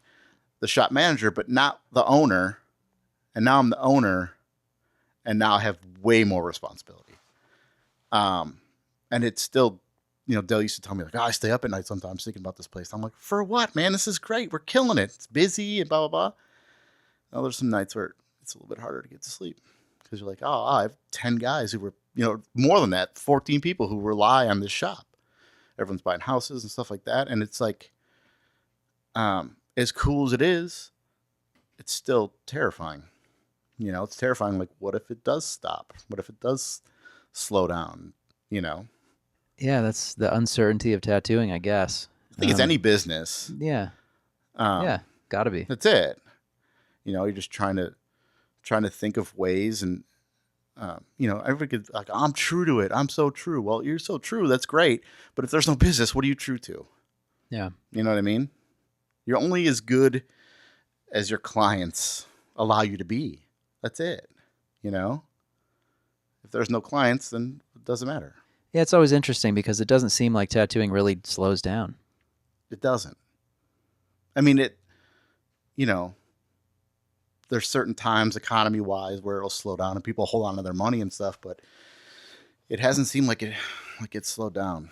the shop manager, but not the owner. And now I'm the owner, and now I have way more responsibility. And it's still, you know, Dale used to tell me like, oh, I stay up at night sometimes thinking about this place. I'm like, for what, man? This is great. We're killing it. It's busy and blah, blah, blah. Now there's some nights where it's a little bit harder to get to sleep because you're like, oh, I have 10 guys who were, you know, more than that, 14 people who rely on this shop. Everyone's buying houses and stuff like that. And it's like, as cool as it is, it's still terrifying. You know, it's terrifying. Like, what if it does stop? What if it does slow down? You know? Yeah, that's the uncertainty of tattooing, I guess. I think it's any business. Yeah. Yeah, gotta be. That's it. You know, you're just trying to think of ways and, you know, everybody could like, I'm true to it. I'm so true. Well, you're so true. That's great. But if there's no business, what are you true to? Yeah. You know what I mean? You're only as good as your clients allow you to be. That's it. You know, if there's no clients, then it doesn't matter. Yeah, it's always interesting because it doesn't seem like tattooing really slows down. It doesn't. I mean, you know, there's certain times economy wise where it'll slow down and people hold on to their money and stuff, but it hasn't seemed like it's slowed down,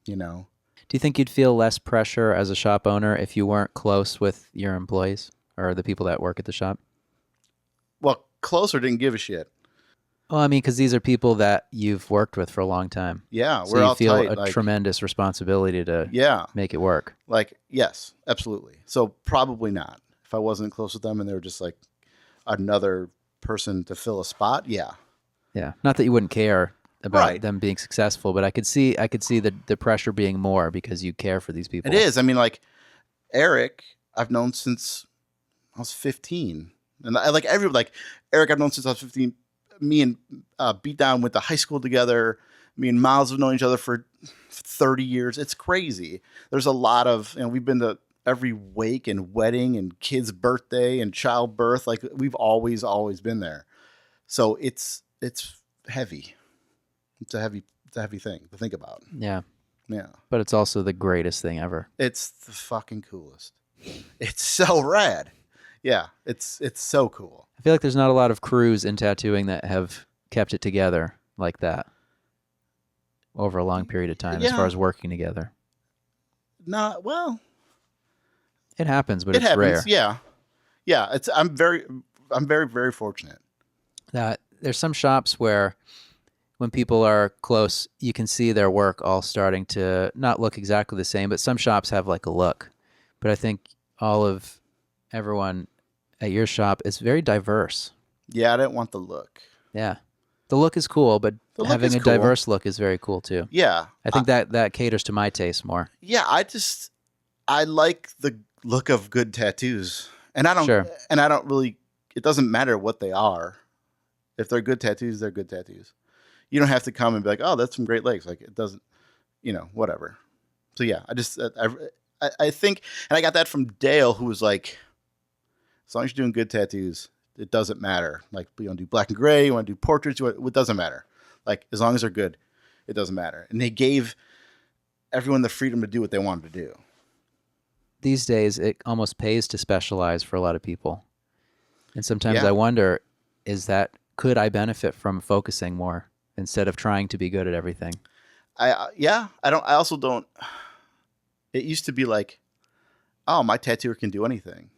you know? Do you think you'd feel less pressure as a shop owner if you weren't close with your employees or the people that work at the shop? Well, closer didn't give a shit. Well, I mean, because these are people that you've worked with for a long time. Yeah, so we're you all feel tight, a tremendous responsibility to make it work. Like, yes, absolutely. So probably not. If I wasn't close with them and they were just like another person to fill a spot, yeah. Yeah, not that you wouldn't care about them being successful, but I could see the pressure being more because you care for these people. It is. I mean, like Eric, I've known since I was 15, and Eric, I've known since I was 15. Me and Beatdown went to high school together. Me and Miles have known each other for 30 years. It's crazy. There's a lot of, you know, we've been to every wake and wedding and kid's birthday and childbirth. Like we've always been there. So it's heavy. It's a heavy thing to think about. Yeah. Yeah. But it's also the greatest thing ever. It's the fucking coolest. It's so rad. Yeah. It's so cool. I feel like there's not a lot of crews in tattooing that have kept it together like that over a long period of time as far as working together. Not well. It happens, but it's rare. Yeah. Yeah. I'm very, very fortunate. That there's some shops where when people are close, you can see their work all starting to not look exactly the same, but some shops have like a look. But I think everyone at your shop is very diverse. Yeah, I didn't want the look. Yeah. The look is cool, but having a diverse look is very cool too. Yeah. I think that caters to my taste more. Yeah, I like the look of good tattoos. And I don't really, it doesn't matter what they are. If they're good tattoos, they're good tattoos. You don't have to come and be like, oh, that's some great legs. Like it doesn't, you know, whatever. So yeah, I think, and I got that from Dale, who was like, as long as you're doing good tattoos, it doesn't matter. Like you want to do black and gray, you want to do portraits, it doesn't matter. Like as long as they're good, it doesn't matter. And they gave everyone the freedom to do what they wanted to do. These days, it almost pays to specialize for a lot of people. And sometimes I wonder, could I benefit from focusing more instead of trying to be good at everything? I also don't, it used to be like, oh, my tattooer can do anything.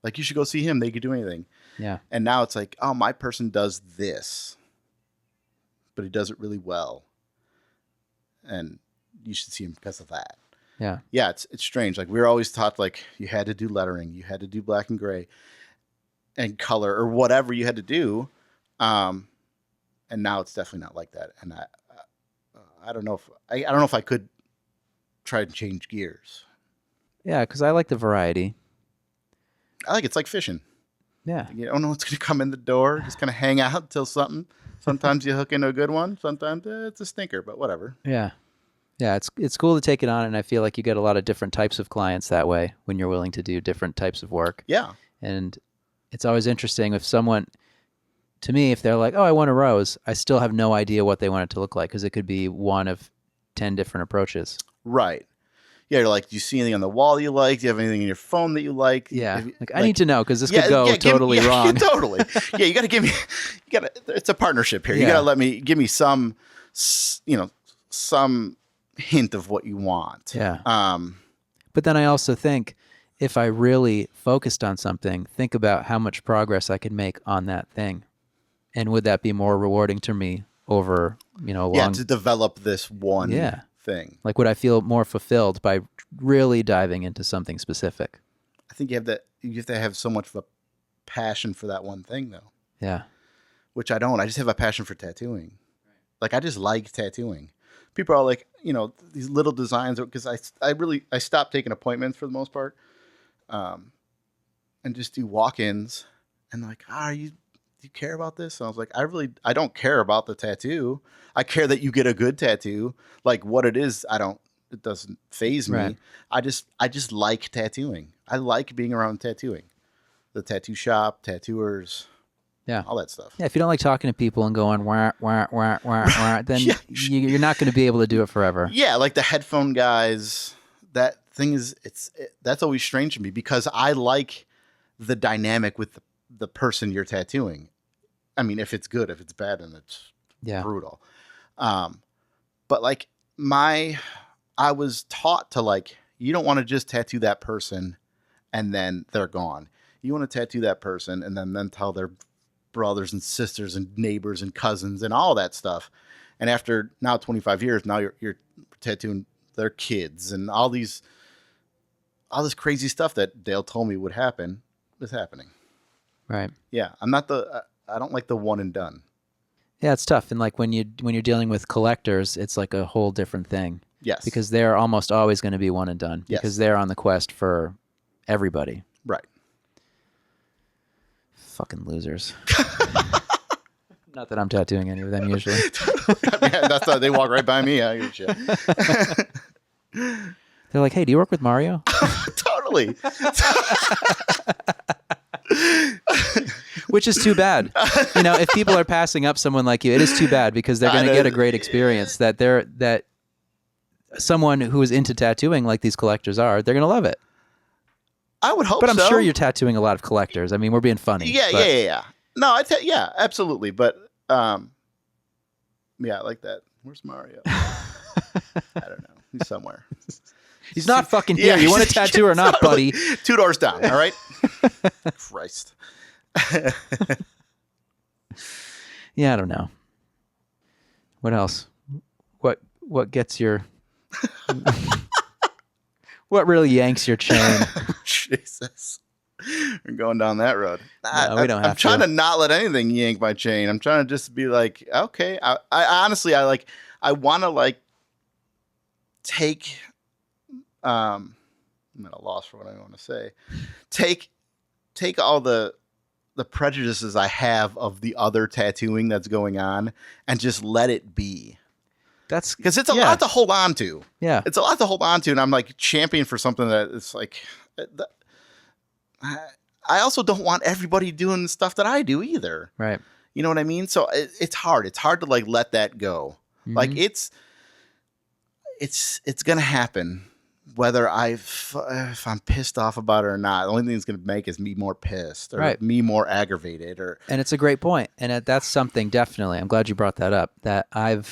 Like you should go see him. They could do anything. Yeah. And now it's like, oh, my person does this. but he does it really well. And you should see him because of that. Yeah. Yeah, it's strange. Like we were always taught like you had to do lettering, you had to do black and gray and color or whatever you had to do. And now it's definitely not like that. And I don't know if I don't know if I could try and change gears. Yeah, because I like the variety. I like it's like fishing. Yeah. You don't know what's going to come in the door. Just kind of hang out until something. Sometimes you hook into a good one. Sometimes it's a stinker, but whatever. Yeah. Yeah, it's cool to take it on, and I feel like you get a lot of different types of clients that way when you're willing to do different types of work. Yeah. And it's always interesting if someone, to me, if they're like, oh, I want a rose, I still have no idea what they want it to look like because it could be one of 10 different approaches. Right. Yeah, you're like, do you see anything on the wall you like? Do you have anything in your phone that you like? Yeah. I need to know because this could go totally wrong. Totally. Yeah, you got to give me, it's a partnership here. You got to give me some, some hint of what you want. Yeah. But then I also think if I really focused on something, think about how much progress I could make on that thing. And would that be more rewarding to me over, to develop this one thing. Like, would I feel more fulfilled by really diving into something specific? I think you have to have so much of a passion for that one thing, though. Yeah. Which I don't. I just have a passion for tattooing. Like, I just like tattooing. People are like, these little designs, because I stopped taking appointments for the most part, and just do walk-ins, and like, do you care about this? And I was like, I don't care about the tattoo. I care that you get a good tattoo. Like what it is, it doesn't faze me. Right. I just like tattooing. I like being around tattooing. The tattoo shop, tattooers, all that stuff. Yeah, if you don't like talking to people and going wah wah wah wah wah, then you're not going to be able to do it forever. Yeah, like the headphone guys. That thing is, that's always strange to me because I like the dynamic with the person you're tattooing. I mean, if it's good, if it's bad, then it's brutal. But like I was taught to like, you don't want to just tattoo that person and then they're gone. You want to tattoo that person and then tell their brothers and sisters and neighbors and cousins and all that stuff. And after now 25 years, now you're tattooing their kids and all this crazy stuff that Dale told me would happen is happening. Right. Yeah. I don't like the one and done. Yeah, it's tough. And like when you're dealing with collectors, it's like a whole different thing. Yes. Because they're almost always going to be one and done. Yes. Because they're on the quest for everybody. Right. Fucking losers. Not that I'm tattooing any of them usually. That's how they walk right by me. I give a shit. They're like, hey, do you work with Mario? Totally. Which is too bad. If people are passing up someone like you, it is too bad because they're going to get a great experience that someone who is into tattooing like these collectors are, they're going to love it. I would hope so. But I'm sure you're tattooing a lot of collectors. I mean, we're being funny. Yeah. No, absolutely. But, I like that. Where's Mario? I don't know. He's somewhere. He's not fucking here. You want a tattoo or not, buddy? 2 doors down. All right. Christ. Yeah, I don't know. What else? What gets your... What really yanks your chain? Jesus. We're going down that road. No, we don't have to. I'm trying to not let anything yank my chain. I'm trying to just be like, okay. I honestly, I want to like take... I'm at a loss for what I want to say. Take all the prejudices I have of the other tattooing that's going on and just let it be. That's because it's a lot to hold on to. Yeah, it's a lot to hold on to, and I'm like champion for something that it's like. I also don't want everybody doing the stuff that I do either. Right. You know what I mean? So it's hard. It's hard to like let that go. Mm-hmm. Like it's gonna happen. Whether if I'm pissed off about it or not, the only thing it's going to make is me more pissed or me more aggravated. And it's a great point. And that's something definitely, I'm glad you brought that up, that I'm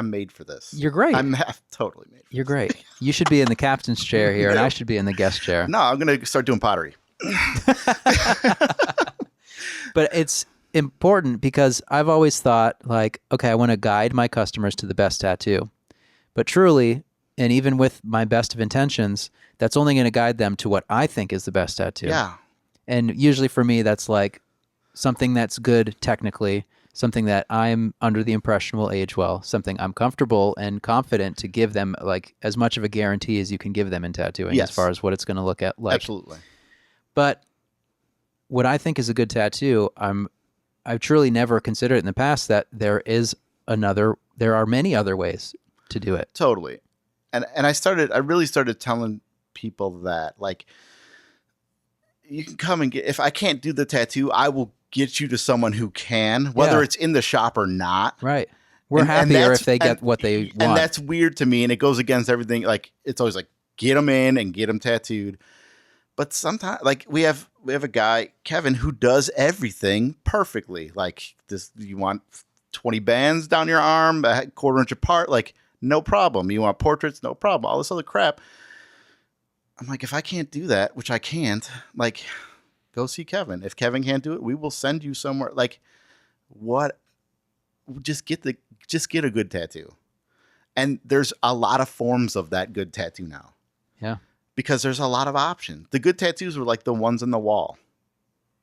made for this. You're great. I'm totally made for You're great. You should be in the captain's chair here and I should be in the guest chair. No, I'm going to start doing pottery. But it's important because I've always thought like, okay, I want to guide my customers to the best tattoo. But truly, and even with my best of intentions, that's only going to guide them to what I think is the best tattoo. Yeah. And usually for me, that's like something that's good technically, something that I'm under the impression will age well, something I'm comfortable and confident to give them like as much of a guarantee as you can give them in tattooing Yes. as far as what it's going to look at like. Absolutely. But what I think is a good tattoo, I've truly never considered it in the past that there are many other ways to do it. Totally. And I really started telling people that like, you can come and if I can't do the tattoo, I will get you to someone who can, whether it's in the shop or not. Right. We're happier if they get what they want. And that's weird to me. And it goes against everything. Like, it's always like, get them in and get them tattooed. But sometimes, like, we have a guy, Kevin, who does everything perfectly. Like, this, you want 20 bands down your arm, a quarter inch apart, like, no problem. You want portraits, no problem. All this other crap. I'm like, if I can't do that, which I can't, like, go see Kevin. If Kevin can't do it, we will send you somewhere. Like, what? Just get a good tattoo. And there's a lot of forms of that good tattoo now. Yeah. Because there's a lot of options. The good tattoos were like the ones on the wall.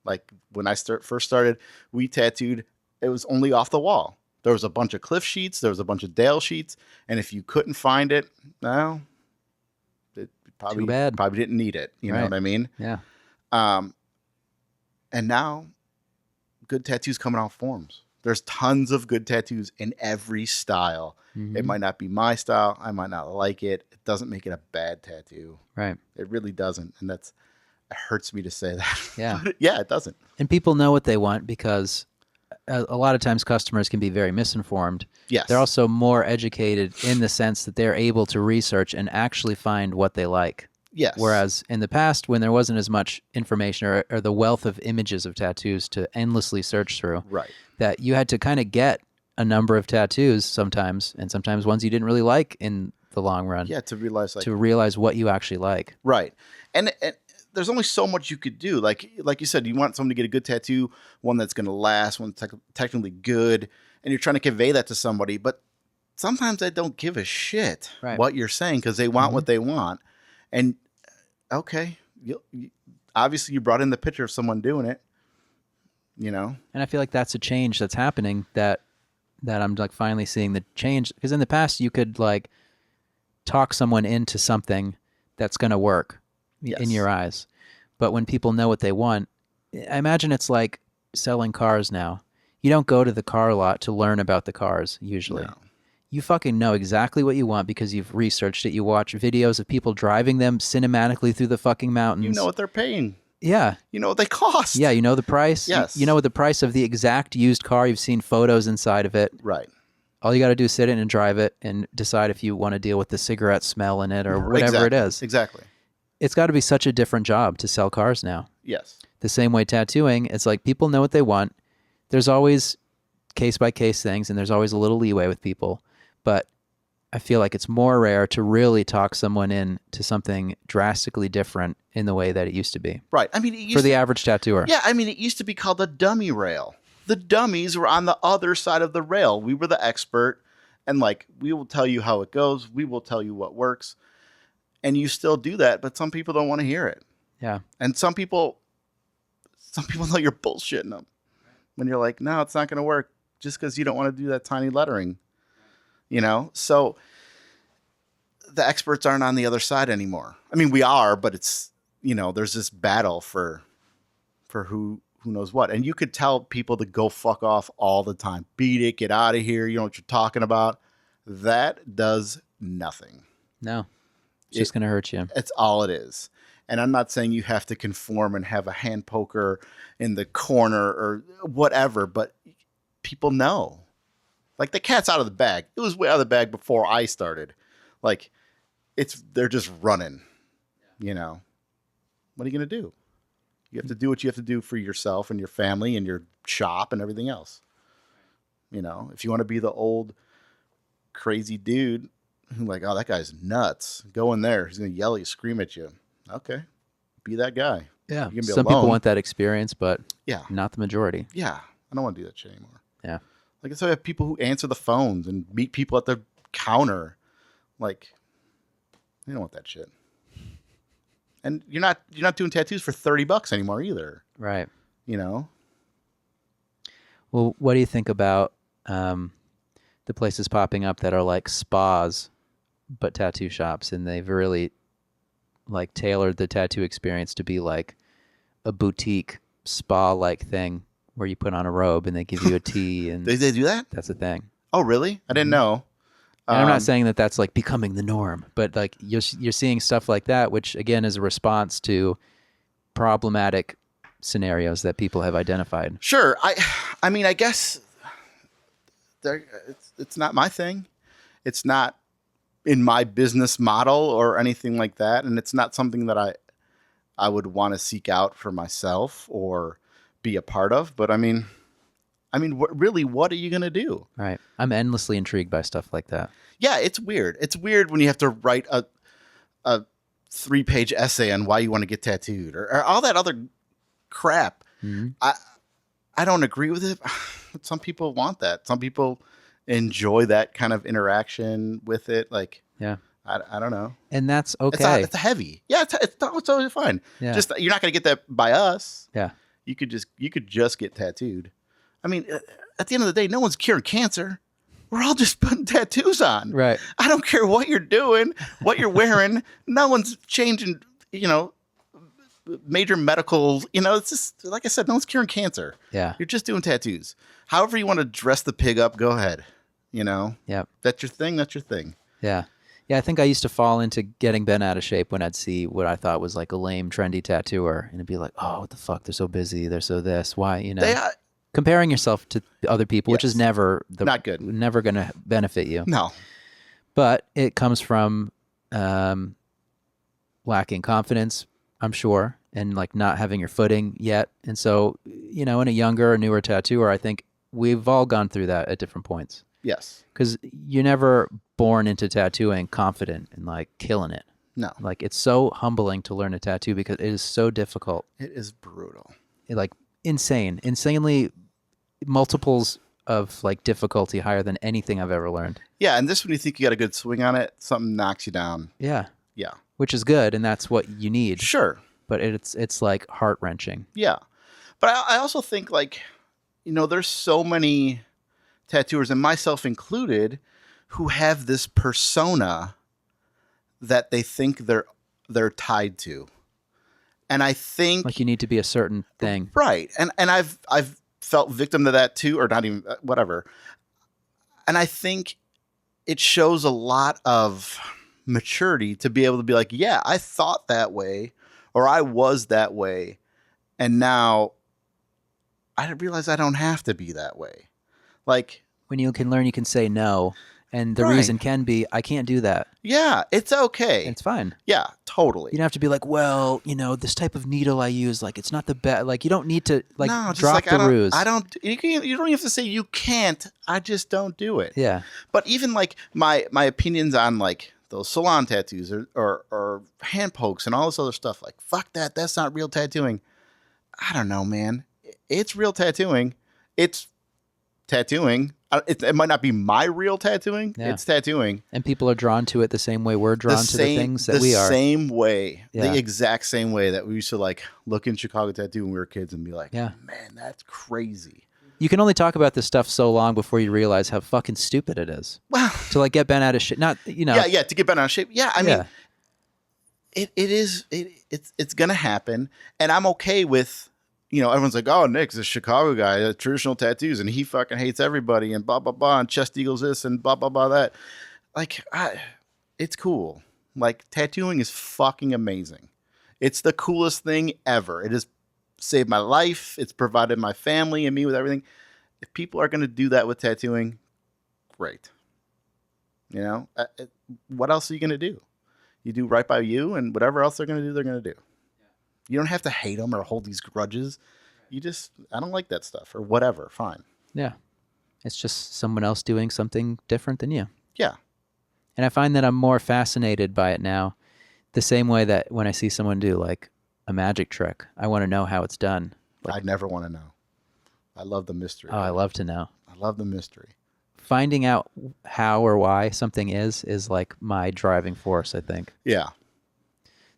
Like when I first started, we tattooed, it was only off the wall. There was a bunch of Cliff sheets. There was a bunch of Dale sheets. And if you couldn't find it, well, it probably didn't need it. You know what I mean? Yeah. And now good tattoos come in all forms. There's tons of good tattoos in every style. Mm-hmm. It might not be my style. I might not like it. It doesn't make it a bad tattoo. Right. It really doesn't. And it hurts me to say that. Yeah. But yeah, it doesn't. And people know what they want because a lot of times customers can be very misinformed. Yes. They're also more educated in the sense that they're able to research and actually find what they like. Yes. Whereas in the past, when there wasn't as much information or the wealth of images of tattoos to endlessly search through, right, that you had to kind of get a number of tattoos sometimes, and sometimes ones you didn't really like in the long run. Yeah, to realize what you actually like. Right. And there's only so much you could do. Like you said, you want someone to get a good tattoo, one that's going to last, one that's technically good, and you're trying to convey that to somebody. But sometimes they don't give a shit what you're saying because they want what they want. And okay, obviously you brought in the picture of someone doing it, you know. And I feel like that's a change that's happening that I'm like finally seeing the change, because in the past you could like talk someone into something that's going to work in your eyes. But when people know what they want, I imagine it's like selling cars now. You don't go to the car lot to learn about the cars usually. No. You fucking know exactly what you want because you've researched it. You watch videos of people driving them cinematically through the fucking mountains. You know what they're paying. Yeah. You know what they cost. Yeah, you know the price. Yes. You know the price of the exact used car. You've seen photos inside of it. Right. All you got to do is sit in and drive it and decide if you want to deal with the cigarette smell in it or whatever it is. Exactly. It's got to be such a different job to sell cars now. Yes. The same way tattooing, it's like people know what they want. There's always case-by-case things, and there's always a little leeway with people. But I feel like it's more rare to really talk someone in to something drastically different in the way that it used to be. Right. I mean, for the average tattooer. Yeah. I mean, it used to be called a dummy rail. The dummies were on the other side of the rail. We were the expert, and like, we will tell you how it goes. We will tell you what works. And you still do that, but some people don't want to hear it. Yeah. And some people know you're bullshitting them when you're like, no, it's not going to work just because you don't want to do that tiny lettering. You know, so the experts aren't on the other side anymore. I mean, we are, but it's, you know, there's this battle for who knows what. And you could tell people to go fuck off all the time. Beat it, get out of here. You know what you're talking about. That does nothing. No, it's just going to hurt you. It's all it is. And I'm not saying you have to conform and have a hand poker in the corner or whatever, but people know. Like, the cat's out of the bag. It was way out of the bag before I started. Like, they're just running, you know. What are you going to do? You have to do what you have to do for yourself and your family and your shop and everything else. You know, if you want to be the old crazy dude who like, oh, that guy's nuts, go in there. He's going to yell at you, scream at you. Okay. Be that guy. Yeah. You can be Some alone. people want that experience, but yeah, not the majority. Yeah. I don't want to do that shit anymore. Yeah. Like, so I have people who answer the phones and meet people at the counter. Like, you don't want that shit. And you're not doing tattoos for $30 anymore either. Right. You know? Well, what do you think about the places popping up that are like spas, but tattoo shops, and they've really like tailored the tattoo experience to be like a boutique spa-like thing where you put on a robe and they give you a tea, and They do that? that's a thing. Oh, really? I didn't know. And I'm not saying that that's like becoming the norm, but like you're seeing stuff like that, which again is a response to problematic scenarios that people have identified. Sure. I mean, I guess it's not my thing. It's not in my business model or anything like that, and it's not something that I would want to seek out for myself or be a part of. But I mean, really, what are you gonna do? Right. I'm endlessly intrigued by stuff like that. Yeah, it's weird. It's weird when you have to write a 3-page essay on why you want to get tattooed or all that other crap. Mm-hmm. I don't agree with it. Some people want that. Some people enjoy that kind of interaction with it. Like, yeah, I don't know. And that's okay. It's heavy. Yeah, it's totally fine. Yeah. Just you're not going to get that by us. Yeah. You could just get tattooed. I mean, at the end of the day, no one's curing cancer. We're all just putting tattoos on. Right. I don't care what you're doing, what you're wearing. No one's changing, major medical, it's just, like I said, no one's curing cancer. Yeah. You're just doing tattoos. However you want to dress the pig up, go ahead. Yeah. That's your thing. That's your thing. Yeah. Yeah, I think I used to fall into getting bent out of shape when I'd see what I thought was like a lame, trendy tattooer. And it'd be like, oh, what the fuck? They're so busy. They're so this. Why, Comparing yourself to other people, which is never not good. Never going to benefit you. No. But it comes from lacking confidence, I'm sure, and like not having your footing yet. And so, in a younger or newer tattooer, I think we've all gone through that at different points. Yes. Because you're never born into tattooing confident and like killing it. No. Like it's so humbling to learn a tattoo because it is so difficult. It is brutal. Like insanely multiples of like difficulty higher than anything I've ever learned. Yeah, and this when you think you got a good swing on it, something knocks you down. Yeah. Yeah. Which is good, and that's what you need. Sure. But it's like heart-wrenching. Yeah. But I also think like, there's so many tattooers, and myself included, who have this persona that they think they're tied to. And I think like you need to be a certain thing. Right. And I've felt victim to that too, or not even whatever. And I think it shows a lot of maturity to be able to be like, yeah, I thought that way, or I was that way, and now I realize I don't have to be that way. Like when you can learn, you can say no, and the reason can be I can't do that. Yeah, it's okay. It's fine. Yeah, totally. You don't have to be like, well, this type of needle I use, like it's not the best. Like you don't need to drop the ruse. I don't. You don't even have to say you can't. I just don't do it. Yeah. But even like my opinions on like those salon tattoos or hand pokes and all this other stuff, like fuck that. That's not real tattooing. I don't know, man. It's real tattooing. It's tattooing. It might not be my real tattooing. Yeah. It's tattooing. And people are drawn to it the same way we're drawn to the things that we are. The same way. Yeah. The exact same way that we used to like look in Chicago Tattoo when we were kids and be like, man, that's crazy. You can only talk about this stuff so long before you realize how fucking stupid it is. Well, to like get bent out of shape. Not, Yeah, to get bent out of shape. Yeah, I mean, it's going to happen. And I'm okay with, everyone's like, oh, Nick's a Chicago guy, traditional tattoos, and he fucking hates everybody, and blah, blah, blah, and chest eagles this, and blah, blah, blah, that. Like, it's cool. Like, tattooing is fucking amazing. It's the coolest thing ever. It has saved my life. It's provided my family and me with everything. If people are going to do that with tattooing, great. What else are you going to do? You do right by you, and whatever else they're going to do, they're going to do. You don't have to hate them or hold these grudges. You just, I don't like that stuff or whatever. Fine. Yeah. It's just someone else doing something different than you. Yeah. And I find that I'm more fascinated by it now, the same way that when I see someone do like a magic trick, I want to know how it's done. I never want to know. I love the mystery. Oh, I love to know. I love the mystery. Finding out how or why something is like my driving force, I think. Yeah.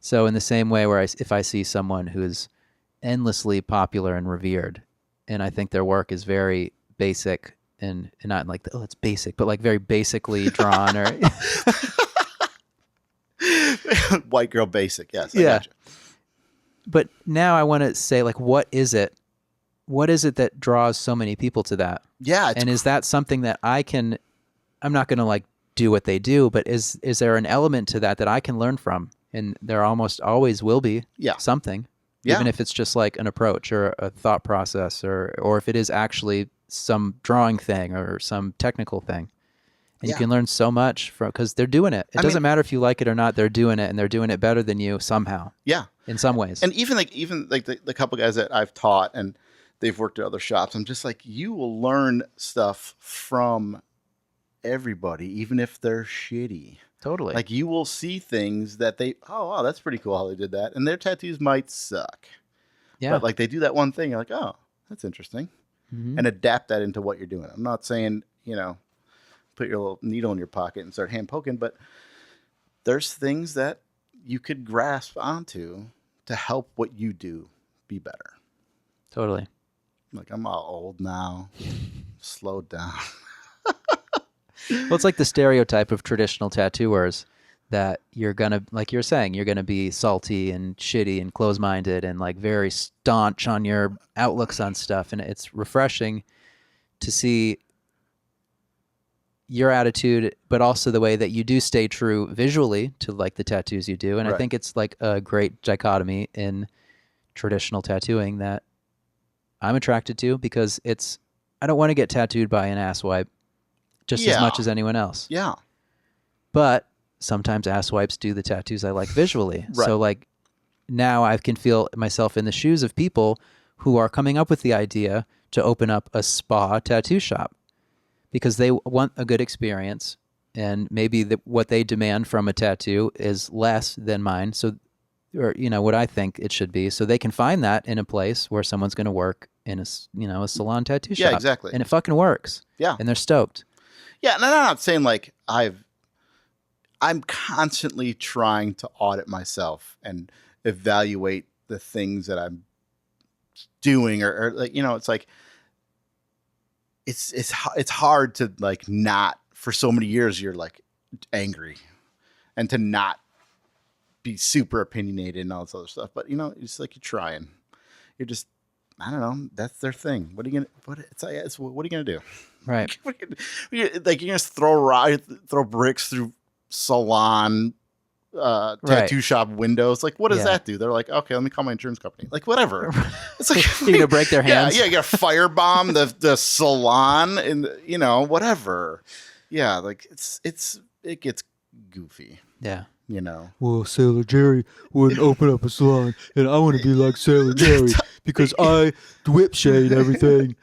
So in the same way where if I see someone who's endlessly popular and revered, and I think their work is very basic and not like, oh, it's basic, but like very basically drawn or... White girl basic. Yes. I Yeah. gotcha. But now I want to say, like, what is it? What is it that draws so many people to that? Yeah. And is that something that I'm not going to like do what they do, but is there an element to that I can learn from? And there almost always will be something, even if it's just like an approach or a thought process, or if it is actually some drawing thing or some technical thing. And you can learn so much from, because they're doing it. It doesn't matter if you like it or not. They're doing it, and they're doing it better than you somehow. Yeah, in some ways. And even like the couple guys that I've taught, and they've worked at other shops. I'm just like, you will learn stuff from everybody, even if they're shitty. Totally. Like you will see things that oh wow, that's pretty cool how they did that, and their tattoos might suck. Yeah. But like they do that one thing, you're like, oh, that's interesting, and adapt that into what you're doing. I'm not saying put your little needle in your pocket and start hand poking, but there's things that you could grasp onto to help what you do be better. Totally. Like, I'm all old now. Slow down. Well, it's like the stereotype of traditional tattooers that you're going to, like you're saying, you're going to be salty and shitty and close-minded and like very staunch on your outlooks on stuff. And it's refreshing to see your attitude, but also the way that you do stay true visually to like the tattoos you do. And I think it's like a great dichotomy in traditional tattooing that I'm attracted to, because I don't want to get tattooed by an asswipe just as much as anyone else. Yeah. But sometimes asswipes do the tattoos I like visually. So like now I can feel myself in the shoes of people who are coming up with the idea to open up a spa tattoo shop, because they want a good experience, and maybe what they demand from a tattoo is less than mine. So, or what I think it should be. So they can find that in a place where someone's going to work in a salon tattoo shop. Yeah, exactly. And it fucking works. Yeah. And they're stoked. Yeah, and I'm not saying like I'm constantly trying to audit myself and evaluate the things that I'm doing, or like it's like it's hard to like not, for so many years you're like angry and to not be super opinionated and all this other stuff. But it's like you're trying. You're just, I don't know. That's their thing. What are you gonna do? Right. Like you're gonna throw bricks through salon tattoo shop windows. Like, what does that do? They're like, okay, let me call my insurance company. Like, whatever. It's like you're gonna break their hands. Yeah, you gotta firebomb the salon and whatever. Yeah, like it gets goofy. Yeah. Well, Sailor Jerry wouldn't open up a salon, and I want to be like Sailor Jerry because I whip shade everything.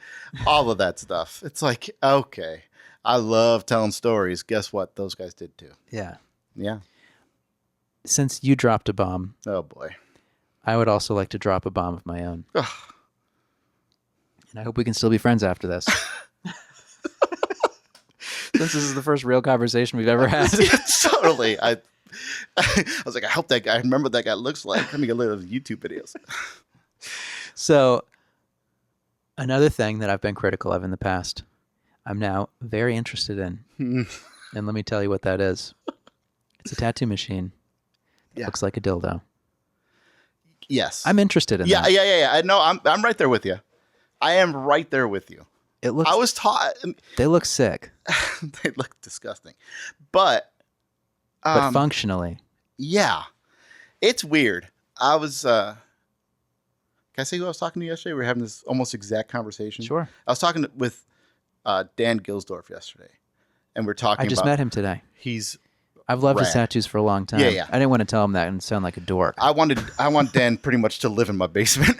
All of that stuff. It's like, okay, I love telling stories. Guess what? Those guys did too. Yeah. Yeah. Since you dropped a bomb. Oh, boy. I would also like to drop a bomb of my own. And I hope we can still be friends after this. Since this is the first real conversation we've ever had. Totally. I was like, I hope that guy, I remember what that guy looks like. Let me get a look at the YouTube videos. So, another thing that I've been critical of in the past, I'm now very interested in. And let me tell you what that is. It's a tattoo machine. Yeah. Looks like a dildo. Yes. I'm interested in that. Yeah. I know. I'm right there with you. I am right there with you. It looks. I was taught. They look sick. They look disgusting, but functionally, yeah, it's weird. I was. Can I say who I was talking to yesterday? We were having this almost exact conversation. Sure. I was talking with Dan Gilsdorf yesterday, and we're talking. I just met him today. I've loved rad. his tattoos for a long time. Yeah. I didn't want to tell him that and sound like a dork. I want Dan pretty much to live in my basement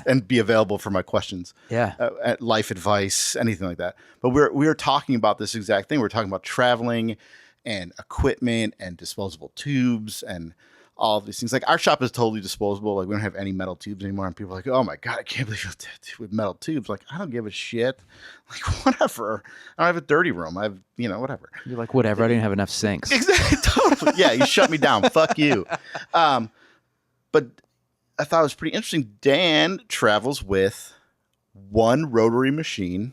and be available for my questions. Yeah. Life advice, anything like that. But we were talking about this exact thing. We're talking about traveling and equipment and disposable tubes and all of these things. Like our shop is totally disposable. Like we don't have any metal tubes anymore. And people are like, oh my God, I can't believe you tattoo with metal tubes. Like, I don't give a shit. Like, whatever. I don't have a dirty room. I have, whatever. You're like, whatever. I didn't have enough sinks. Exactly. Totally. Yeah, you shut me down. Fuck you. But I thought it was pretty interesting. Dan travels with one rotary machine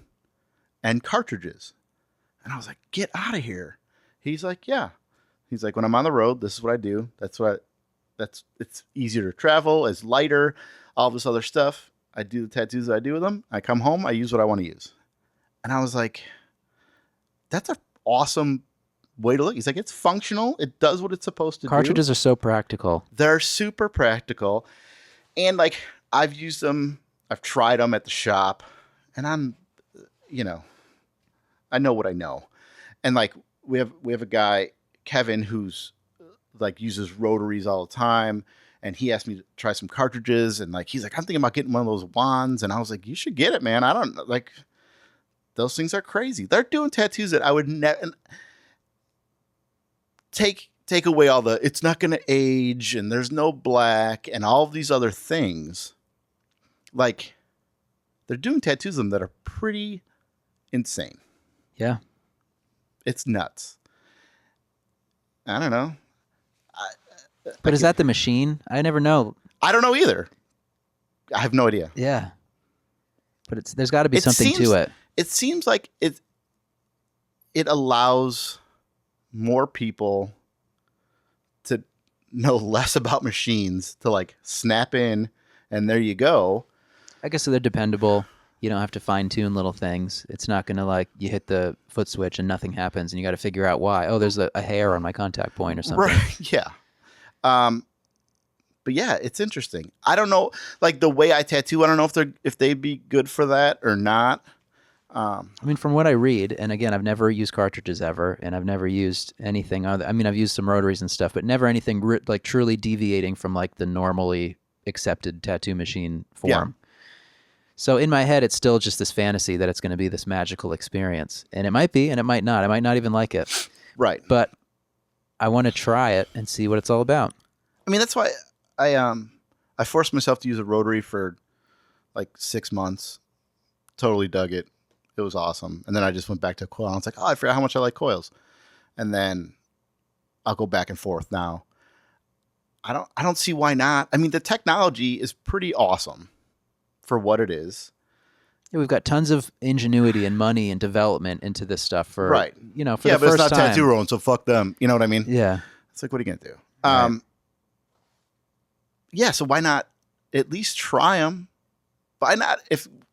and cartridges. And I was like, get out of here. He's like, yeah. He's like, when I'm on the road, this is what I do. It's easier to travel, it's lighter, all this other stuff. I do the tattoos that I do with them. I come home, I use what I want to use. And I was like, that's an awesome way to look. He's like, it's functional. It does what it's supposed to do. Cartridges are so practical. They're super practical. And like, I've used them. I've tried them at the shop. And I'm, I know what I know. And like, we have a guy, Kevin, who's like uses rotaries all the time, and he asked me to try some cartridges, and like he's like, I'm thinking about getting one of those wands, and I was like, you should get it, man. I don't like those things are crazy. They're doing tattoos that I would never take away all the it's not going to age and there's no black and all of these other things. Like they're doing tattoos of them that are pretty insane. Yeah, it's nuts. I don't know. But is that the machine? I never know. I don't know either. I have no idea. Yeah. But there's got to be something to it. It seems like it allows more people to know less about machines, to like snap in and there you go. I guess they're dependable. You don't have to fine tune little things. It's not going to like you hit the foot switch and nothing happens and you got to figure out why. Oh, there's a hair on my contact point or something. Right. Yeah. But yeah, it's interesting. I don't know, like the way I tattoo, I don't know if they'd be good for that or not. I mean, from what I read, and again, I've never used cartridges ever, and I've never used anything other. I mean, I've used some rotaries and stuff, but never anything like truly deviating from like the normally accepted tattoo machine form. Yeah. So in my head, it's still just this fantasy that it's going to be this magical experience. And it might be, and it might not. I might not even like it. Right. But I want to try it and see what it's all about. I mean, that's why I forced myself to use a rotary for like 6 months. Totally dug it. It was awesome. And then I just went back to coil. I was like, oh, I forgot how much I like coils. And then I'll go back and forth now. I don't see why not. I mean, the technology is pretty awesome for what it is. Yeah, we've got tons of ingenuity and money and development into this stuff for, right. For yeah, the first time. Yeah, but it's not tattoo rolling, so fuck them. You know what I mean? Yeah. It's like, what are you going to do? Right. Yeah, so why not at least try them? Why not?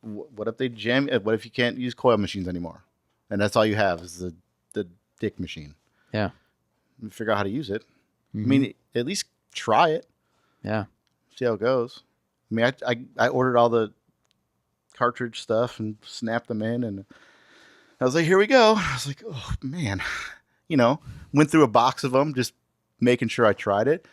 What if they jam? What if you can't use coil machines anymore? And that's all you have is the dick machine. Yeah. Figure out how to use it. Mm-hmm. I mean, at least try it. Yeah. See how it goes. I mean, I ordered all the cartridge stuff and snapped them in, and I was like, here we go. I was like, oh man, went through a box of them, just making sure I tried it.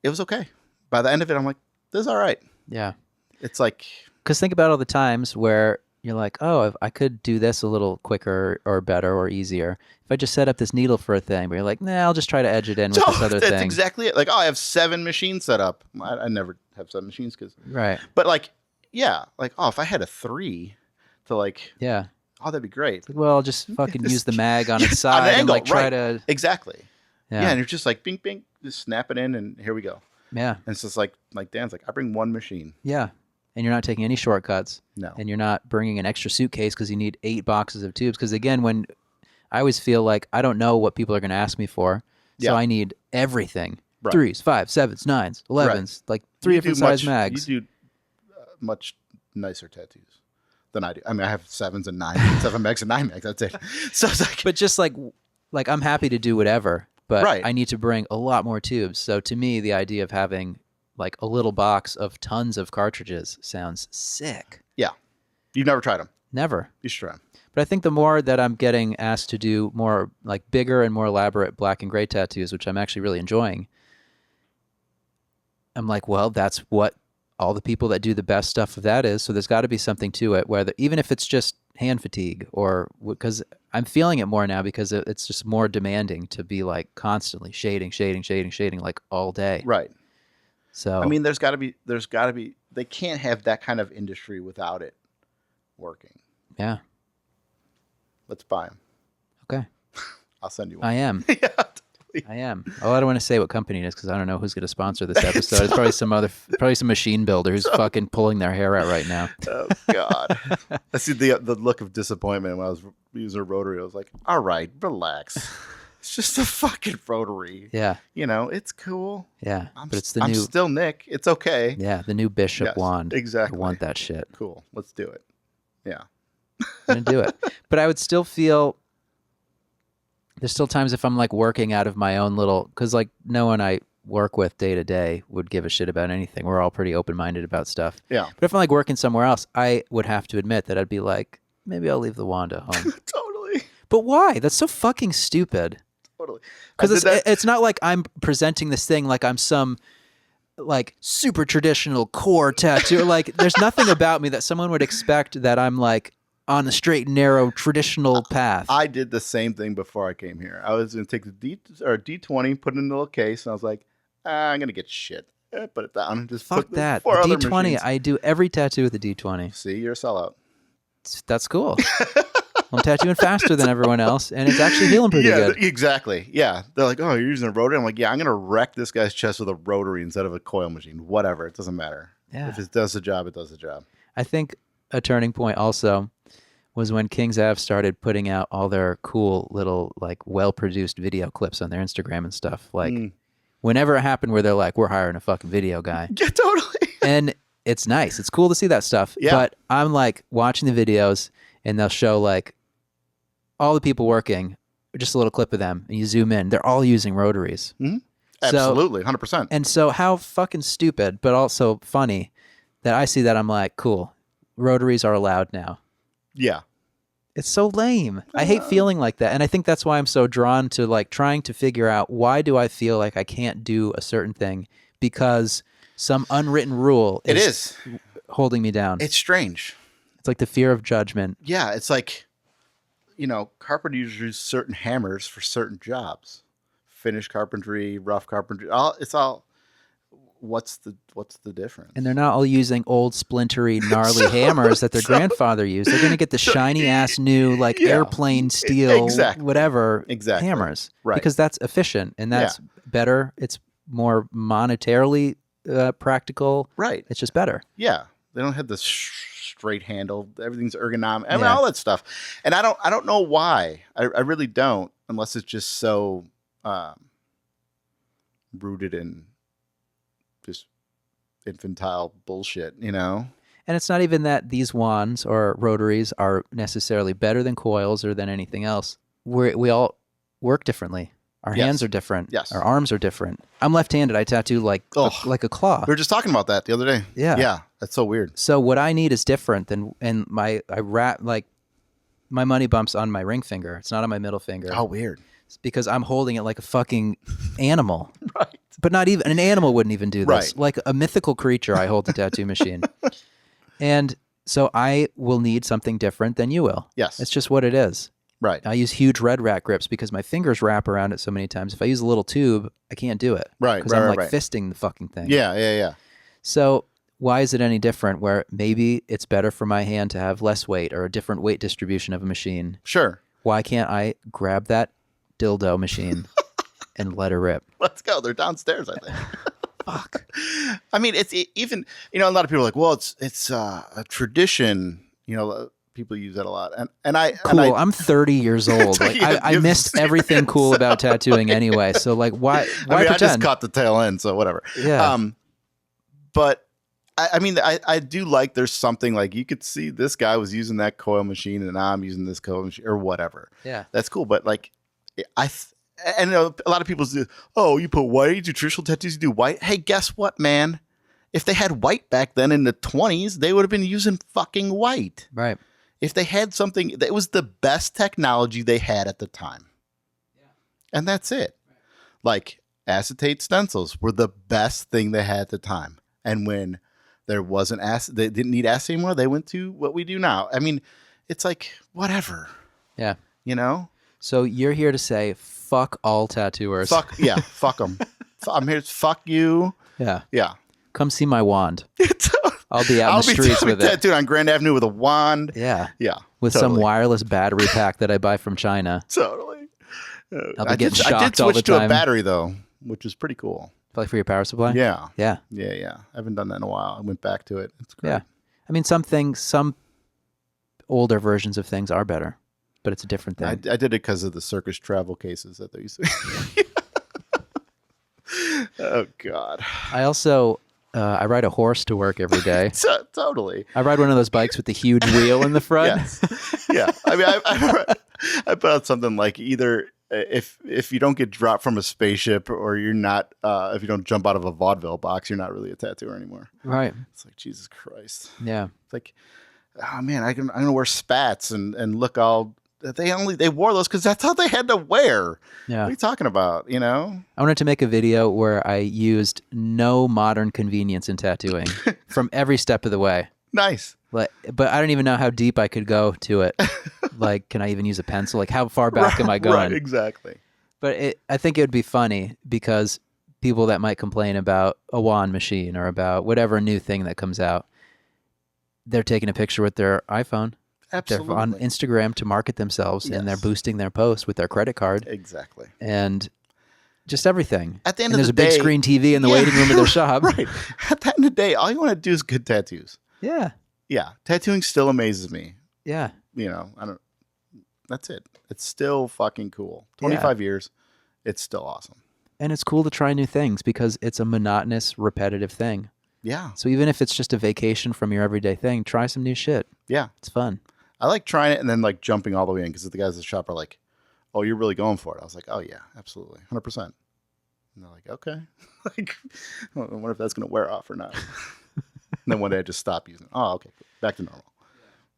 It was okay. By the end of it, I'm like, this is all right. Yeah. It's like, because think about all the times where you're like, oh, if I could do this a little quicker or better or easier. If I just set up this needle for a thing, but you're like, nah, I'll just try to edge it in with this other thing. That's exactly it. Like, oh, I have 7 machines set up. I never have 7 machines right. But like, yeah, like, oh, if I had a 3 to like, yeah, oh, that'd be great. Like, well, I'll just fucking use the mag on its side on an angle, and like try right. to exactly. Yeah, and you're just like, bing, bing, just snap it in, and here we go. Yeah, and it's just like Dan's like, I bring 1 machine. Yeah. And you're not taking any shortcuts. No. And you're not bringing an extra suitcase because you need 8 boxes of tubes. Because again, when I always feel like I don't know what people are going to ask me for, so I need everything: right. 3s, 5s, 7s, 9s, 11s, right. Like 3 different size mags. You do much nicer tattoos than I do. I mean, I have 7s and 9s, 7 mags and 9 mags. That's it. So it's like, but just like I'm happy to do whatever, but right. I need to bring a lot more tubes. So to me, the idea of having like a little box of tons of cartridges sounds sick. Yeah. You've never tried them? Never. You should try them. But I think the more that I'm getting asked to do more like bigger and more elaborate black and gray tattoos, which I'm actually really enjoying, I'm like, well, that's what all the people that do the best stuff of that is. So there's got to be something to it, whether even if it's just hand fatigue or because I'm feeling it more now because it's just more demanding to be like constantly shading like all day. Right. So I mean, there's got to be. They can't have that kind of industry without it working. yeah. Let's buy them. Okay. I'll send you one. I am. Yeah, totally. I am. Oh, I don't want to say what company it is because I don't know who's going to sponsor this episode. It's probably some machine builder who's fucking pulling their hair out right now. Oh God! I see the look of disappointment when I was using a rotary. I was like, "All right, relax. It's just a fucking rotary. Yeah. You know, it's cool. Yeah. But it's the I'm new. still Nick. It's okay. Yeah, the new Bishop Yes, wand. exactly. I want that shit. Cool. Let's do it. Yeah. I'm gonna do it. But I would still feel there's still times if I'm like working out of my own little, because like no one I work with day to day would give a shit about anything. We're all pretty open minded about stuff. Yeah. But if I'm like working somewhere else, I would have to admit that I'd be like, maybe I'll leave the wand at home. Totally. But why? That's so fucking stupid. Totally. Because it's not like I'm presenting this thing like I'm some like super traditional core tattoo. Like there's nothing about me that someone would expect that I'm like on the straight and narrow traditional path. I did the same thing before I came here. I was going to take the D20, put it in a little case, and I was like, I'm going to get shit. Put it down. Just Fuck put that. four The other D20, machines. I do every tattoo with the D20. See, you're a sellout. That's cool. I'm tattooing faster than everyone else, and it's actually healing pretty Yeah, good. exactly. Yeah. They're like, oh, you're using a rotary? I'm like, yeah, I'm going to wreck this guy's chest with a rotary instead of a coil machine. Whatever. It doesn't matter. Yeah. If it does the job, it does the job. I think a turning point also was when Kings Ave started putting out all their cool little, like, well-produced video clips on their Instagram and stuff. Like, whenever it happened where they're like, we're hiring a fucking video guy. Yeah, totally. And it's nice. It's cool to see that stuff. Yeah. But I'm, like, watching the videos, and they'll show, like, all the people working, just a little clip of them, and you zoom in. They're all using rotaries. Mm-hmm. So- Absolutely, 100%. And so how fucking stupid, but also funny, that I see that I'm like, cool, rotaries are allowed now. Yeah. It's so lame. I hate feeling like that. And I think that's why I'm so drawn to like trying to figure out It do I feel like I can't do a certain thing because some unwritten rule is. holding me down. It's strange. It's like the fear of judgment. Yeah, it's like, you know, carpenters use certain hammers for certain jobs. Finish carpentry, rough carpentry. It's all. What's the difference? And they're not all using old splintery gnarly hammers that their grandfather used. They're going to get the shiny ass new like airplane steel whatever hammers. Right. Because that's efficient and that's better. It's more monetarily practical. Right. It's just better. Yeah. They don't have the straight handle. Everything's ergonomic. I mean, all that stuff. And I don't know why. I really don't, unless it's just so rooted in just infantile bullshit, you know? And it's not even that these wands or rotaries are necessarily better than coils or than anything else. We all work differently. Our hands are different. Yes. Our arms are different. I'm left-handed. I tattoo like a claw. We were just talking about that the other day. Yeah. Yeah. That's so weird. So what I need is different than, and my money bumps on my ring finger. It's not on my middle finger. Oh, weird. It's because I'm holding it like a fucking animal. Right. But not even, an animal wouldn't even do this. Right. Like a mythical creature, I hold the tattoo machine. And so I will need something different than you will. Yes. It's just what it is. Right. I use huge red rat grips because my fingers wrap around it so many times. If I use a little tube, I can't do it. Right. Because Right. I'm Right. like fisting the fucking thing. Yeah. So why is it any different where maybe it's better for my hand to have less weight or a different weight distribution of a machine? Sure. Why can't I grab that dildo machine and let her rip? Let's go. They're downstairs, I think. Fuck. I mean, it's even, you know, a lot of people are like, well, it's a tradition, you know, people use that a lot. And I, cool. I'm 30 years old. Like I missed everything cool about tattooing anyway. So like, why I pretend? I just caught the tail end, so whatever. Yeah. But I mean, I do like there's something like you could see this guy was using that coil machine and I'm using this coil machine or whatever. Yeah. That's cool. But like, and a lot of people say, oh, you put white, you do traditional tattoos, you do white. Hey, guess what, man? If they had white back then in the 20s, they would have been using fucking white. Right. If they had something that was the best technology they had at the time. Yeah. And that's it. Right. Like acetate stencils were the best thing they had at the time. And when there wasn't they didn't need acetate anymore, they went to what we do now. I mean, it's like, whatever. Yeah. You know? So you're here to say fuck all tattooers. Fuck them. I'm here to fuck you. Yeah. Yeah. Come see my wand. I'll be out in the streets with it. Tattooed on Grand Avenue with a wand. Yeah. Yeah. With some wireless battery pack that I buy from China. Totally. I'll be getting shocked I did all switch the to time. a battery though, which is pretty cool. Like for your power supply? Yeah. Yeah. Yeah. I haven't done that in a while. I went back to it. It's great. Yeah. I mean, some older versions of things are better, but it's a different thing. I did it because of the circus travel cases that they used to. Oh God. I also I ride a horse to work every day. Totally. I ride one of those bikes with the huge wheel in the front. Yes. Yeah. I mean, I put out something like either if you don't get dropped from a spaceship or you're not if you don't jump out of a vaudeville box, you're not really a tattooer anymore. Right. It's like Jesus Christ. Yeah. It's like, oh man, I'm gonna wear spats and look all. They wore those because that's how they had to wear. Yeah. What are you talking about? You know. I wanted to make a video where I used no modern convenience in tattooing from every step of the way. Nice. But I don't even know how deep I could go to it. Like, can I even use a pencil? Like, how far back am I going? Right, exactly. But I think it would be funny because people that might complain about a wand machine or about whatever new thing that comes out, they're taking a picture with their iPhone. Absolutely. They're on Instagram to market themselves, and they're boosting their post with their credit card. Exactly. And just everything. At the end and of there's the a big day, screen TV in the waiting room of their shop. Right. At the end of the day, all you want to do is good tattoos. Yeah. Yeah. Tattooing still amazes me. Yeah. You know, that's it. It's still fucking cool. 25 years, it's still awesome. And it's cool to try new things because it's a monotonous, repetitive thing. Yeah. So even if it's just a vacation from your everyday thing, try some new shit. Yeah. It's fun. I like trying it and then like jumping all the way in because the guys at the shop are like, oh, you're really going for it. I was like, oh yeah, absolutely. 100%. And they're like, okay. Like, I wonder if that's going to wear off or not. And then one day I just stop using it. Oh, okay. Back to normal.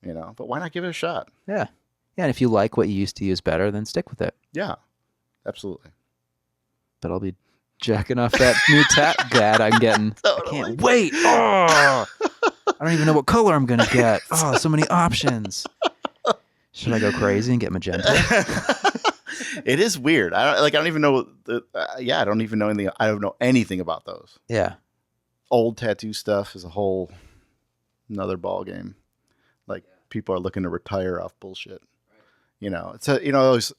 You know, but why not give it a shot? Yeah. Yeah. And if you like what you used to use better, then stick with it. Yeah, absolutely. But I'll be jacking off that new tat dad I'm getting. Totally. I can't wait. Oh, I don't even know what color I'm going to get. Oh, so many options. Should I go crazy and get magenta? It is weird. I don't even know. I don't even know anything. I don't know anything about those. Yeah. Old tattoo stuff is a whole another ball game. Like people are looking to retire off bullshit. You know, it's they always